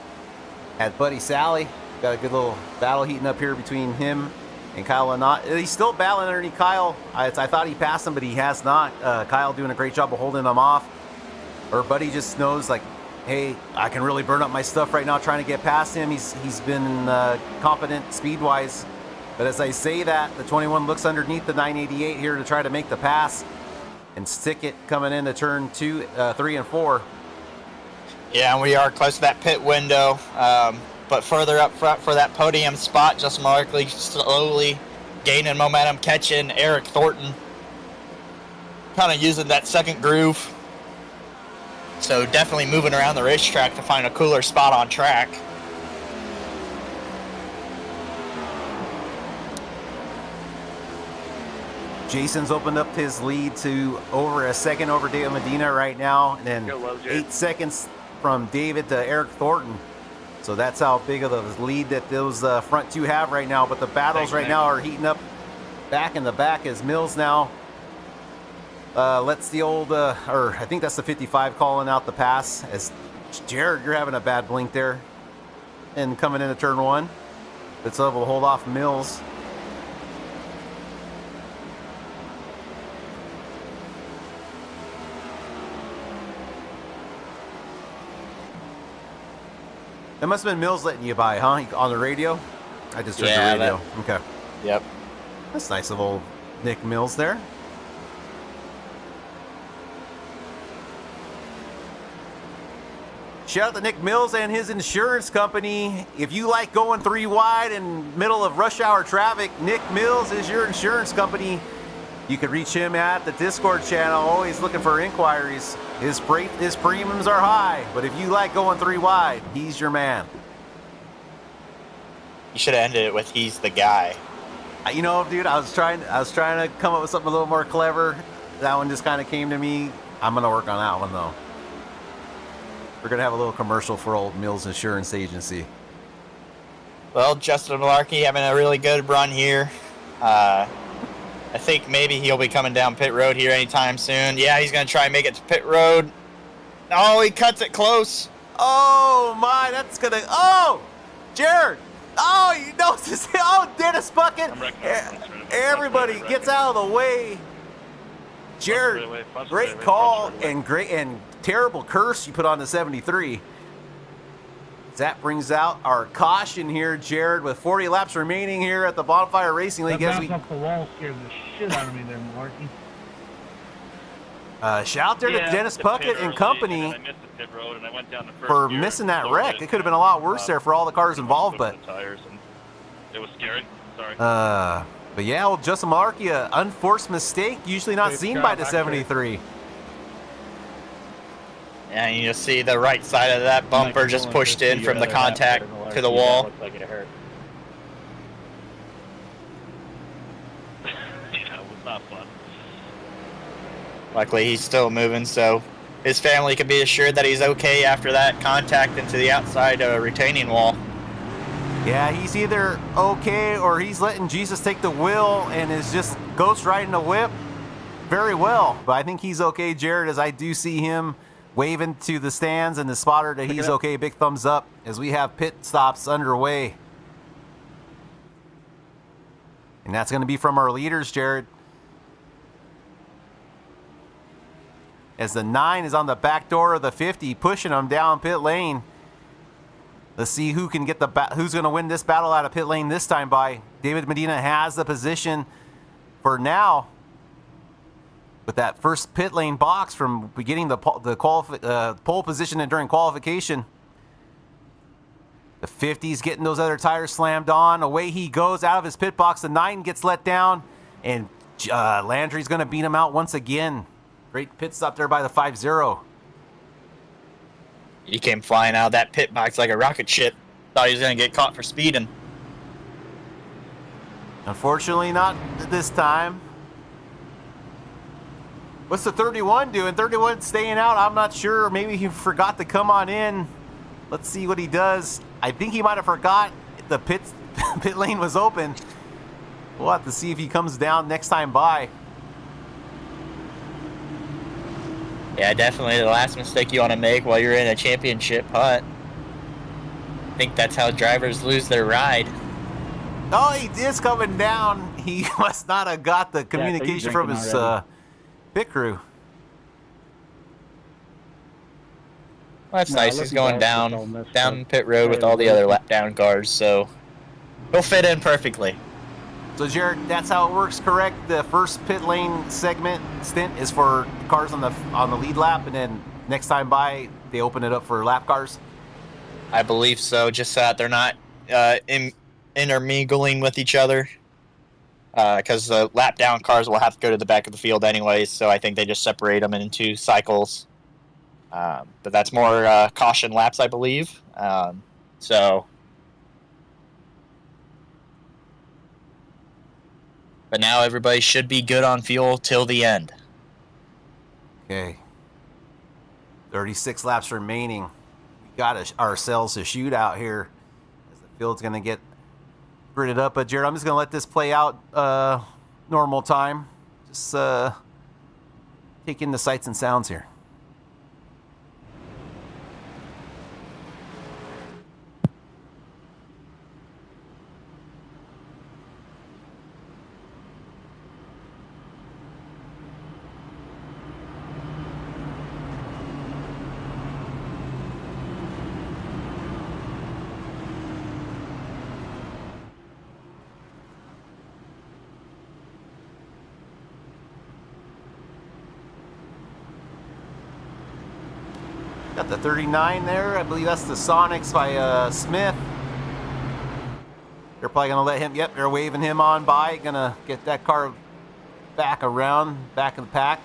at Buddy Sally. Got a good little battle heating up here between him and Kyle Lanot. He's still battling underneath Kyle. I thought he passed him, but he has not. Kyle doing a great job of holding them off. Or Buddy just knows, like, hey, I can really burn up my stuff right now trying to get past him. He's been competent speed-wise. But as I say that, the 21 looks underneath the 988 here to try to make the pass and stick it coming into turn 2, 3, and 4.
Yeah, and we are close to that pit window. But further up front for that podium spot, Justin Markley slowly gaining momentum, catching Eric Thornton. Kind of using that second groove. So definitely moving around the racetrack to find a cooler spot on track.
Jason's opened up his lead to over a second over David Medina right now, and then
Go low, Jared.
8 seconds from David to Eric Thornton. So that's how big of a lead that those front two have right now. But the battles right now are heating up back in the back as Mills now lets the old, or I think that's the 55 calling out the pass. As Jared, you're having a bad blink there. And coming into turn 1, it's able to hold off Mills. That must have been Mills letting you by, huh? On the radio? I just heard the radio. Okay.
Yep.
That's nice of old Nick Mills there. Shout out to Nick Mills and his insurance company. If you like going 3 wide in middle of rush hour traffic, Nick Mills is your insurance company. You can reach him at the Discord channel, always looking for inquiries. His premiums are high, but if you like going 3 wide, he's your man.
You should have ended it with "he's the guy."
You know, dude, I was trying to come up with something a little more clever. That one just kind of came to me. I'm gonna work on that one though. We're gonna have a little commercial for old Mills Insurance Agency.
Well, Justin Malarkey having a really good run here. I think maybe he'll be coming down pit road here anytime soon. Yeah, he's going to try and make it to pit road. Oh, he cuts it close.
Oh, my, that's going to... Oh, Jared. Oh, you know, oh, Dennis Bucket. Everybody gets out of the way. Jared, great call and great and terrible curse you put on the 73. That brings out our caution here, Jared, with 40 laps remaining here at the Bonfire Racing League.
That bounce off the wall scared the shit out of me there, Marky.
Shout out there to Dennis Puckett and company
I missed the pit road and I went down the first
for
gear
missing that
and
wreck. It could have been a lot worse there for all the cars involved, but
tires and it was scary. Sorry.
but yeah, old Justin Malarkey, an unforced mistake, usually not seen by the 73.
Yeah, and you see the right side of that bumper just pushed in from the contact to the wall.
Looks like it hurt.
Yeah, it was not fun.
Luckily, he's still moving, so his family can be assured that he's okay after that contact into the outside retaining wall.
Yeah, he's either okay or he's letting Jesus take the wheel and is just ghost riding the whip very well. But I think he's okay, Jared, as I do see him waving to the stands and the spotter that he's okay. Big thumbs up as we have pit stops underway. And that's going to be from our leaders, Jared. As the 9 is on the back door of the 50, pushing them down pit lane. Let's see who can get who's going to win this battle out of pit lane this time by. David Medina has the position for now. With that first pit lane box from beginning the pole position and during qualification. The 50's getting those other tires slammed on. Away he goes out of his pit box. The 9 gets let down. And Landry's going to beat him out once again. Great pit stop there by the 5-0.
He came flying out of that pit box like a rocket ship. Thought he was going to get caught for speeding.
Unfortunately, not this time. What's the 31 doing? 31 staying out. I'm not sure. Maybe he forgot to come on in. Let's see what he does. I think he might have forgot the pit lane was open. We'll have to see if he comes down next time by.
Yeah, definitely the last mistake you want to make while you're in a championship hunt. I think that's how drivers lose their ride.
Oh, he is coming down. He must not have got the communication from his pit crew.
Well, that's nice. He's going down pit road with all the other lap down cars, so he'll fit in perfectly.
So Jared, that's how it works, correct? The first pit lane stint is for cars on the lead lap, and then next time by they open it up for lap cars.
I believe so, just so that they're not intermingling with each other. Because the lap down cars will have to go to the back of the field anyways, so I think they just separate them into cycles. But that's more caution laps, I believe. But now everybody should be good on fuel till the end.
Okay. 36 laps remaining. We got ourselves a shootout here. As the field's going to get gridded up. But Jared, I'm just going to let this play out normal time. Just take in the sights and sounds here. Got the 39 there. I believe that's the Sonics by Smith. They're probably going to let him, yep, they're waving him on by. Going to get that car back around, back of the pack.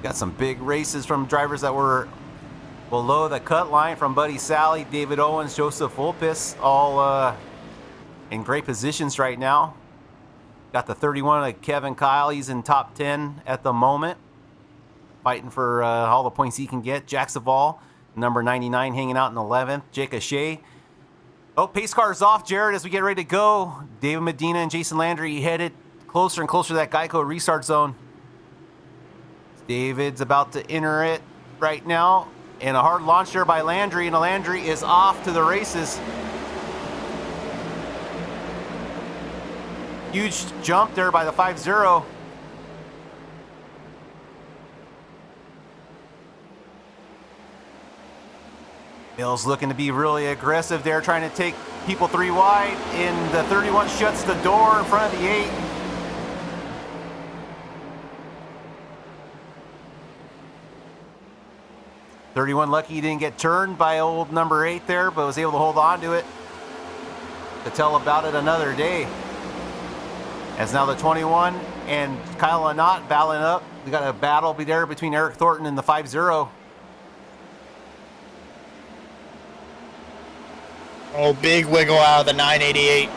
Got some big races from drivers that were below the cut line from Buddy Sally, David Owens, Joseph Volpis, all in great positions right now. Got the 31 of Kevin Kyle. He's in top 10 at the moment. Fighting for all the points he can get. Jack Savall, number 99, hanging out in 11th. Jake O'Shea. Oh, pace car's off, Jared, as we get ready to go. David Medina and Jason Landry headed closer and closer to that Geico restart zone. David's about to enter it right now. And a hard launch there by Landry, and Landry is off to the races. Huge jump there by the 5-0. Mills looking to be really aggressive there, trying to take people 3 wide, and the 31 shuts the door in front of the 8. "31 lucky he didn't get turned by old number 8 there, but was able to hold on to it to tell about it another day." As now the 21 and Kyle Lanot battling up. We got a battle be there between Eric Thornton and the 5-0.
Oh, big wiggle out of the 988.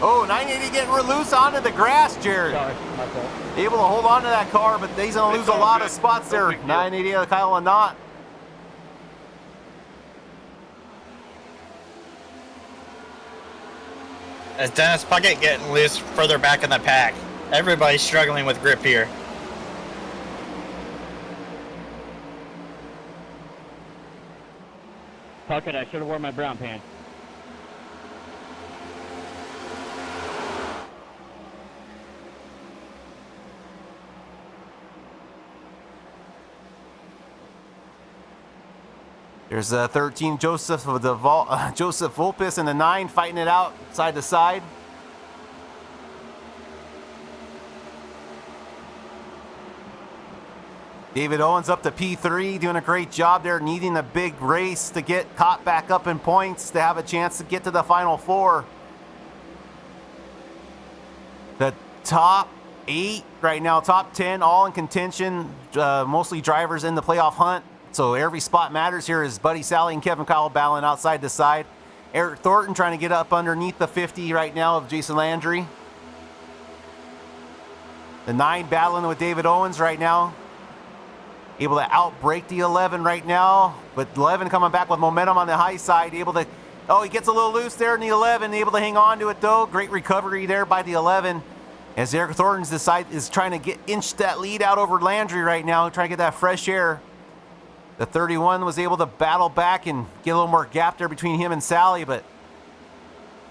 Oh, 980 getting loose onto the grass, Jared.
Sorry, my fault.
Able to hold on to that car, but he's going to lose a lot of spots there. 980 of Kyle and Knott.
As Dennis Puckett getting loose further back in the pack. Everybody's struggling with grip here.
Puckett, I should have worn my brown pants.
There's 13 Joseph with the Joseph Volpis and the 9 fighting it out side to side. David Owens up to P3, doing a great job there, needing a big race to get caught back up in points to have a chance to get to the final 4. The top 8 right now, top 10, all in contention, mostly drivers in the playoff hunt. So every spot matters here as Buddy Sally and Kevin Kyle battling outside to side. Eric Thornton trying to get up underneath the 50 right now of Jason Landry. The 9 battling with David Owens right now. Able to outbreak the 11 right now. But 11 coming back with momentum on the high side. Able to, oh, he gets a little loose there in the 11. Able to hang on to it though. Great recovery there by the 11. As Eric Thornton is trying to inch that lead out over Landry right now. Trying to get that fresh air. The 31 was able to battle back and get a little more gap there between him and Sally, but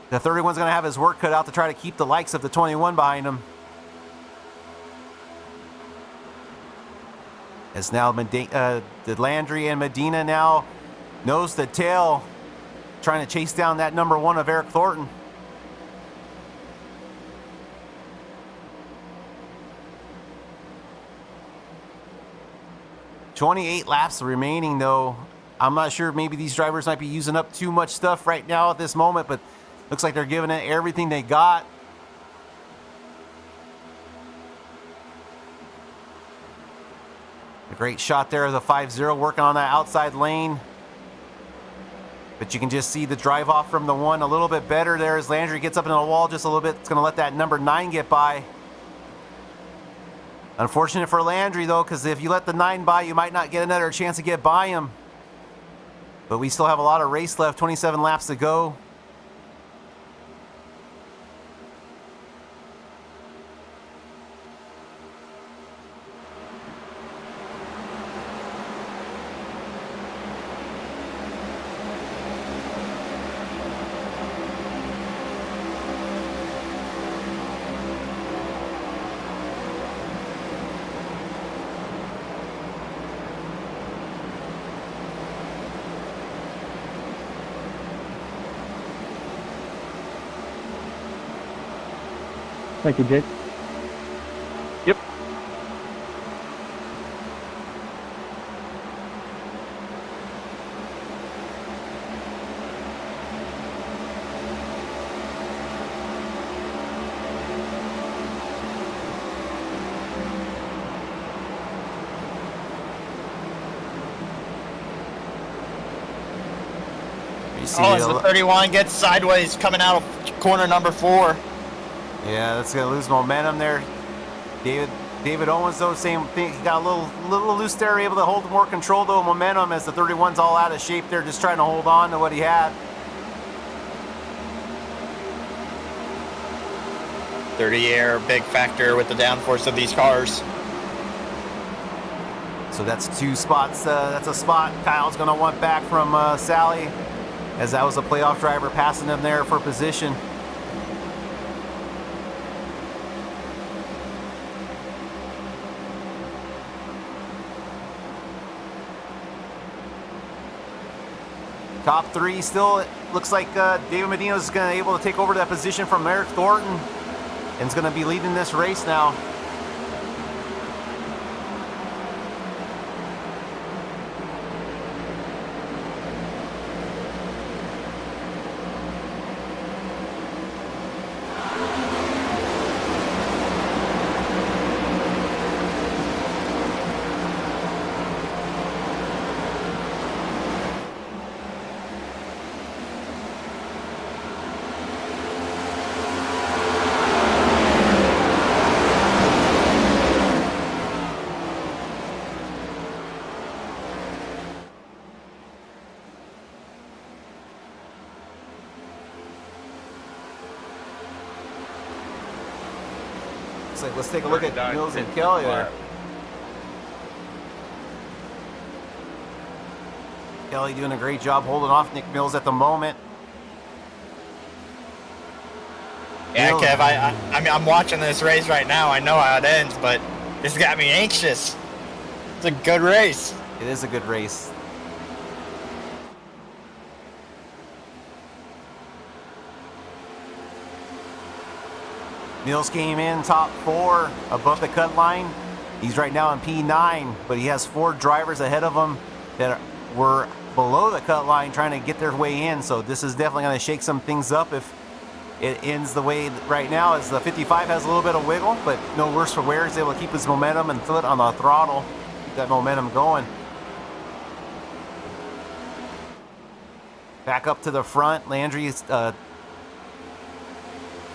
the 31's going to have his work cut out to try to keep the likes of the 21 behind him. As now the Landry and Medina now nose to tail, trying to chase down that number 1 of Eric Thornton. "28 laps remaining though. I'm not sure, maybe these drivers might be using up too much stuff right now at this moment, but looks like they're giving it everything they got. A great shot there of the 5-0 working on that outside lane. But you can just see the drive off from the 1 a little bit better there as Landry gets up into the wall just a little bit. It's going to let that number 9 get by. Unfortunate for Landry, though, because if you let the 9 by, you might not get another chance to get by him. But we still have a lot of race left, 27 laps to go.
Thank you, Jake.
Yep.
You see
Oh, as the 31 gets sideways coming out of corner number 4.
yeah, that's gonna lose momentum there. David Owens though, same thing. He got a little loose there, able to hold more control though, momentum as the 31's all out of shape there, just trying to hold on to what he had.
30 air, big factor with the downforce of these cars.
So that's 2 spots. That's a spot Kyle's gonna want back from Sally, as that was a playoff driver passing him there for position. Top 3 still, it looks like David Medina is going to be able to take over that position from Eric Thornton, and is going to be leading this race now. Like, let's take a look at Mills and Kelly there. Kelly doing a great job holding off Nick Mills at the moment.
Yeah,
Mills,
Kev, I mean, I'm watching this race right now. I know how it ends, but it's got me anxious. It's a good race.
it is a good race. Mills came in top 4 above the cut line. He's right now in P9, but he has 4 drivers ahead of him that were below the cut line trying to get their way in. So this is definitely going to shake some things up if it ends the way right now, as the 55 has a little bit of wiggle, but no worse for wear. He's able to keep his momentum and foot on the throttle, keep that momentum going. Back up to the front. Landry is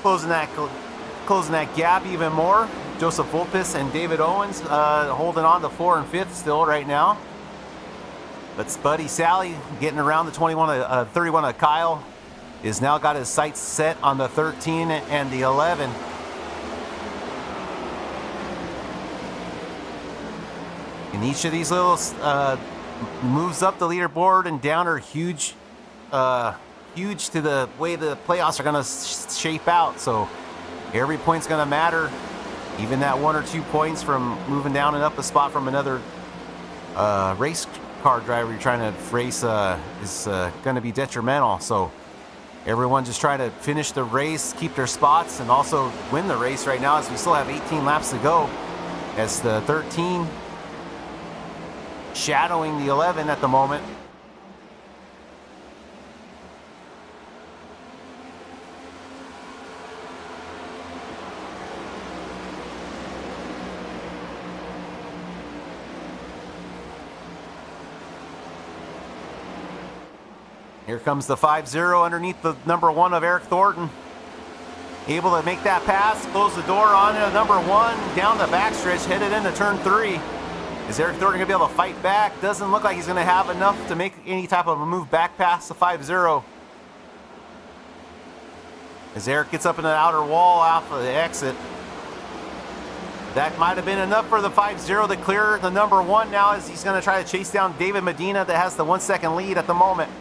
closing that gap even more. Joseph Vulpes and David Owens holding on to 4 and 5th still right now. But Spuddy Sally getting around the 31 of Kyle is now got his sights set on the 13 and the 11. And each of these little moves up the leaderboard and down are huge to the way the playoffs are going to shape out. So every point's going to matter. Even that 1 or 2 points from moving down and up a spot from another race car driver you're trying to race is going to be detrimental. So everyone just try to finish the race, keep their spots, and also win the race right now, as we still have 18 laps to go, as the 13 shadowing the 11 at the moment. Here comes the 5-0 underneath the number 1 of Eric Thornton. Able to make that pass, close the door on to number 1, down the backstretch, headed into turn 3. Is Eric Thornton going to be able to fight back? Doesn't look like he's going to have enough to make any type of a move back past the 5-0. As Eric gets up in the outer wall off of the exit. That might have been enough for the 5-0 to clear the number 1 now, as he's going to try to chase down David Medina that has the 1 second lead at the moment.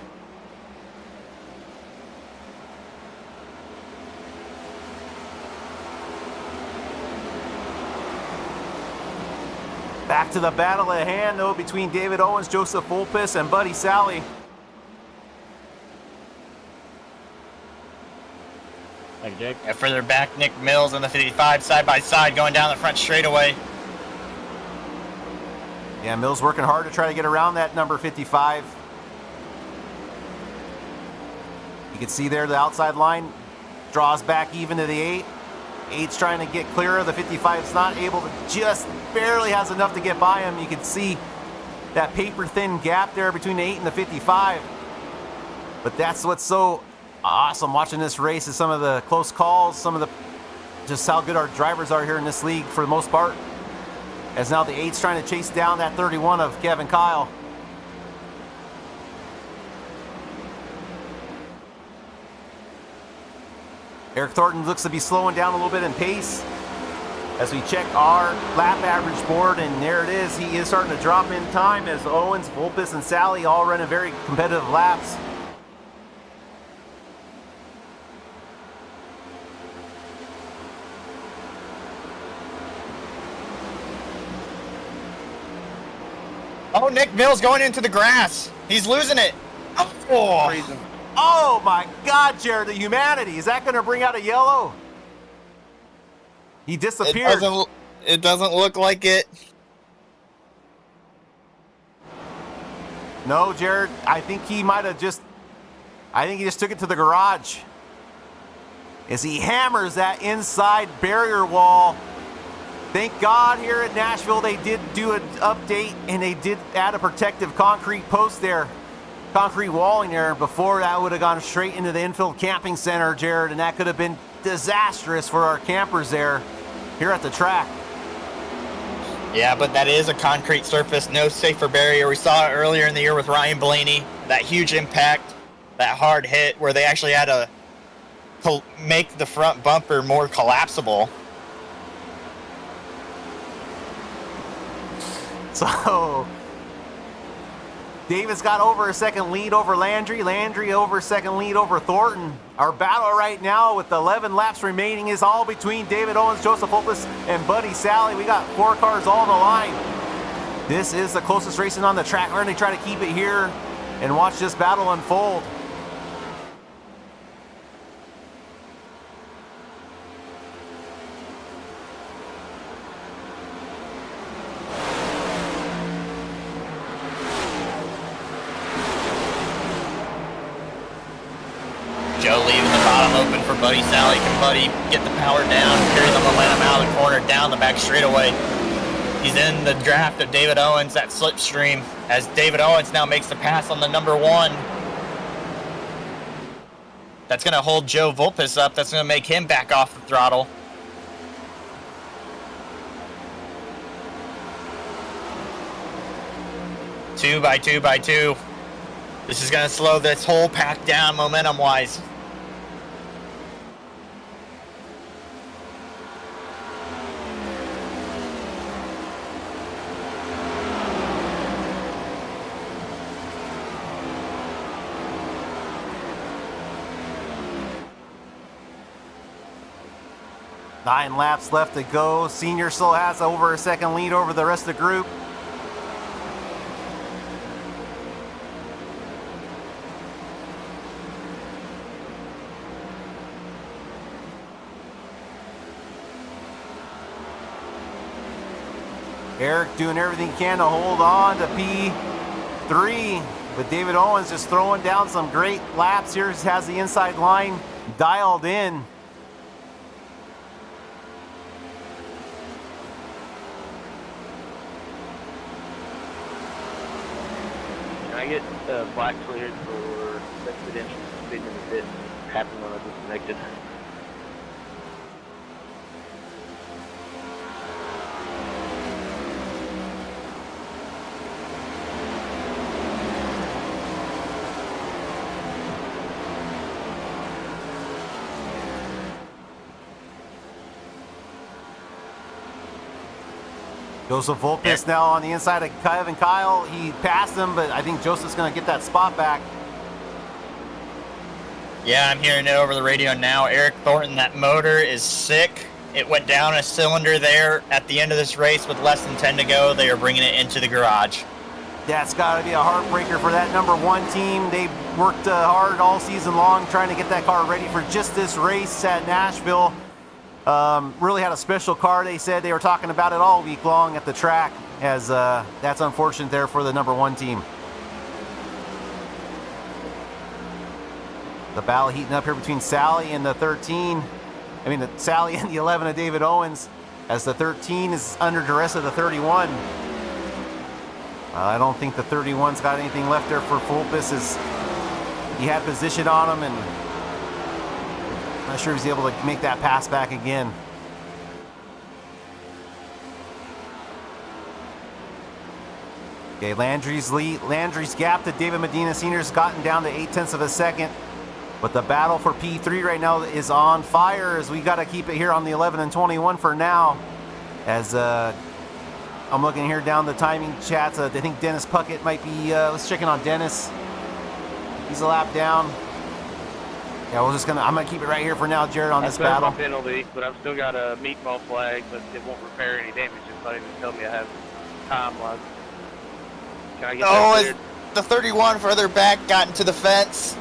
Back to the battle at hand, though, between David Owens, Joseph Vulpes, and Buddy Sally.
I
Hey, Jake.
And further back, Nick Mills and the 55 side by side going down the front straightaway.
Yeah, Mills working hard to try to get around that number 55. You can see there the outside line draws back even to the 8. 8's trying to get clear. The 55's not able to, just barely has enough to get by him. You can see that paper thin gap there between the 8 and the 55. But that's what's so awesome watching this race is some of the close calls, some of the just how good our drivers are here in this league for the most part. As now the 8's trying to chase down that 31 of Kevin Kyle. Eric Thornton looks to be slowing down a little bit in pace as we check our lap average board, and there it is. He is starting to drop in time as Owens, Volpes, and Sally all running very competitive laps.
Oh, Nick Mills going into the grass. He's losing it. Oh,
Oh my God, Jared, the humanity. Is that going to bring out a yellow? He disappeared.
It doesn't look like it.
No, Jared, I think he might have just, I think he just took it to the garage. As he hammers that inside barrier wall. Thank God here at Nashville they did do an update and they did add a protective concrete post there. Concrete walling there. Before that would have gone straight into the infield camping center, Jared, and that could have been disastrous for our campers there here at the track.
Yeah, but that is a concrete surface, no safer barrier. We saw it earlier in the year with Ryan Blaney, that huge impact, that hard hit where they actually had to make the front bumper more collapsible.
So David's got over a second lead over Landry. Landry over a second lead over Thornton. Our battle right now with 11 laps remaining is all between David Owens, Joseph Opus, and Buddy Sally. We got 4 cars all on the line. This is the closest racing on the track. We're going to try to keep it here and watch this battle unfold.
Joe leaving the bottom open for Buddy Sally. Can Buddy get the power down, carry the momentum out of the corner, down the back straightaway? He's in the draft of David Owens, that slipstream, as David Owens now makes the pass on the number 1. That's going to hold Joe Volpes up. That's going to make him back off the throttle. Two by two. This is going to slow this whole pack down momentum-wise.
Nine laps left to go. Senior still has over a second lead over the rest of the group. Eric doing everything he can to hold on to P3, but David Owens just throwing down some great laps here. Just has the inside line dialed in.
Can I get black cleared for residential speeding if it happened when I disconnected?
Joseph Volpes now on the inside of Kevin Kyle. He passed him, but I think Joseph's going to get that spot back.
Yeah, I'm hearing it over the radio now. Eric Thornton, that motor is sick. It went down a cylinder there at the end of this race with less than 10 to go. They are bringing it into the garage.
That's got to be a heartbreaker for that number 1 team. They worked hard all season long trying to get that car ready for just this race at Nashville. Really had a special car. They said they were talking about it all week long at the track, as that's unfortunate there for the number 1 team. The battle heating up here between Sally and the 13. Sally and the 11 of David Owens, as the 13 is under duress of the 31. I don't think the 31's got anything left there for Fulpus, as he had position on him, and I'm not sure if he's able to make that pass back again. Okay, Landry's gap to David Medina Sr. has gotten down to 0.8 of a second. But the battle for P3 right now is on fire, as we got to keep it here on the 11 and 21 for now. As I'm looking here down the timing chats. I think Dennis Puckett might be, let's check in on Dennis. He's a lap down. Yeah, I'm gonna keep it right here for now, Jared, on this battle.
That's my penalty, but I've still got a meatball flag, but it won't repair any damage. It's not even tell me I have time left. Can I get that cleared?
The 31 further back got into the fence,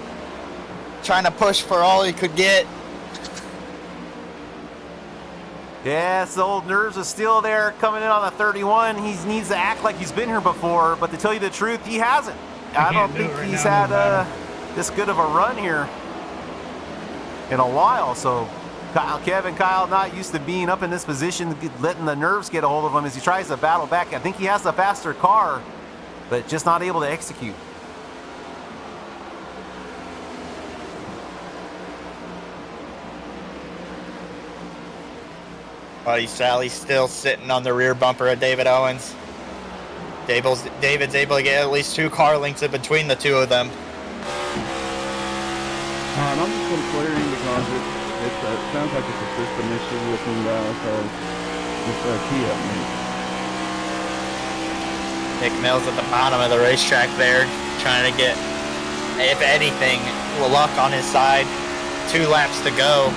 trying to push for all he could get.
Yes, the old nerves are still there coming in on the 31. He needs to act like he's been here before, but to tell you the truth, he hasn't. I don't think he's had this good of a run here in a while. So Kyle not used to being up in this position, letting the nerves get a hold of him as he tries to battle back. I think he has the faster car, but just not able to execute.
Buddy Sally's still sitting on the rear bumper of David Owens. David's able to get at least 2 car lengths in between the two of them.
I'm just going to clear him because it sounds like it's a system issue with him, so just key up me.
Nick Mills at the bottom of the racetrack there, trying to get, if anything, luck on his side. 2 laps to go.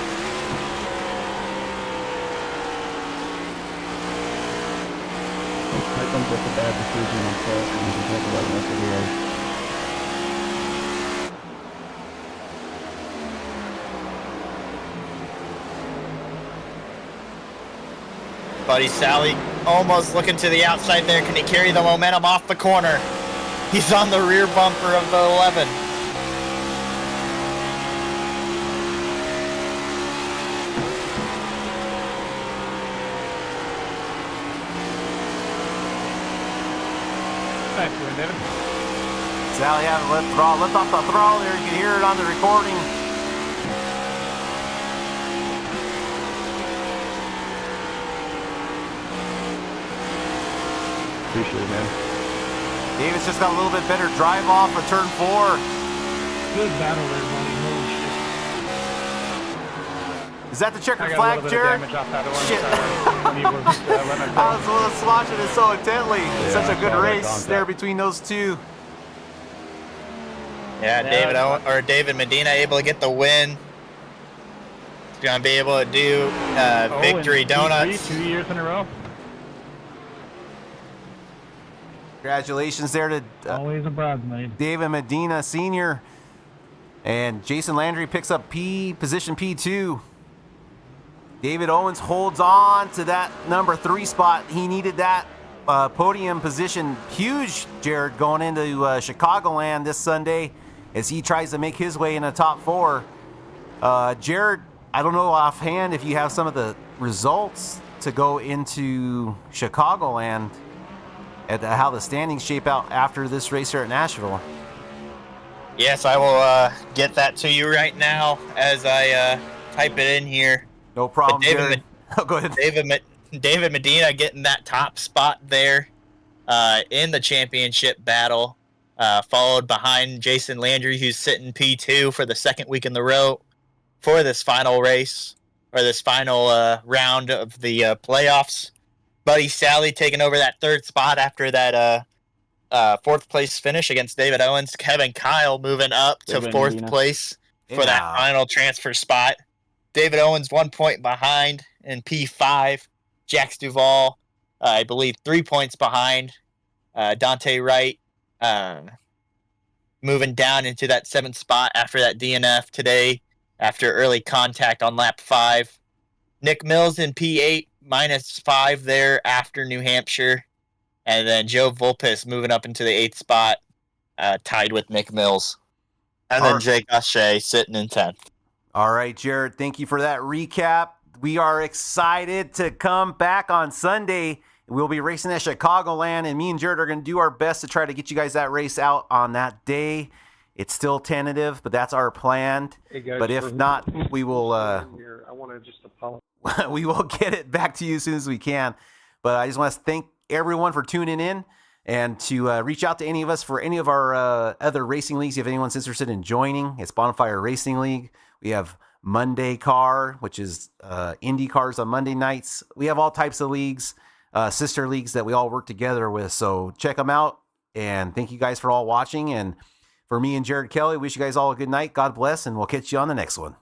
I think that's a bad decision on track, and we can talk about it after the race.
Buddy Sally almost looking to the outside there. Can he carry the momentum off the corner? He's on the rear bumper of the 11.
Sally having lift off the throttle there. You can hear it on the recording.
Appreciate it, man.
David's just got a little bit better drive off of turn 4.
Good battle there, buddy. Holy shit.
Is that the checkered
I got
flag,
a little bit
Jared?
of damage off that one.
Shit.
When you were, running
I was watching it so intently.
Yeah,
Such a
I
good
saw that
race
contact.
there between those two.
Yeah, David Medina able to get the win. He's gonna be able to do victory
and
donuts.
2 years in a row.
Congratulations there to
Always a bridesmaid.
David Medina Sr. And Jason Landry picks up position P2. David Owens holds on to that number 3 spot. He needed that podium position huge, Jared, going into Chicagoland this Sunday as he tries to make his way in the top 4. Jared, I don't know offhand if you have some of the results to go into Chicagoland at how the standings shape out after this race here at Nashville.
Yes, I will get that to you right now as I type it in here.
No problem,
David
Jared. Go ahead.
David Medina getting that top spot there in the championship battle, followed behind Jason Landry, who's sitting P2 for the 2nd week in the row for this final race, or this final round of the playoffs. Buddy Sally taking over that 3rd spot after that 4th place finish against David Owens. Kevin Kyle moving up to 4th place for that final transfer spot. David Owens 1 point behind in P5. Jax Duvall, I believe, 3 points behind. Dante Wright moving down into that 7th spot after that DNF today, after early contact on lap 5. Nick Mills in P8, -5 there after New Hampshire. And then Joe Vulpes moving up into the 8th spot, tied with Nick Mills. And then Jay Gaucher sitting in 10th.
All right, Jared, thank you for that recap. We are excited to come back on Sunday. We'll be racing at Chicagoland, and me and Jared are going to do our best to try to get you guys that race out on that day. It's still tentative, but that's our plan.
Hey guys,
but if not, we will
I want to just apologize.
we will get it back to you as soon as we can. But I just want to thank everyone for tuning in, and to reach out to any of us for any of our other racing leagues. If anyone's interested in joining, it's Bonfire Racing League. We have Monday Car, which is Indy cars on Monday nights. We have all types of leagues, sister leagues that we all work together with. So check them out. And thank you guys for all watching. And for me and Jared Kelly, wish you guys all a good night. God bless, and we'll catch you on the next one.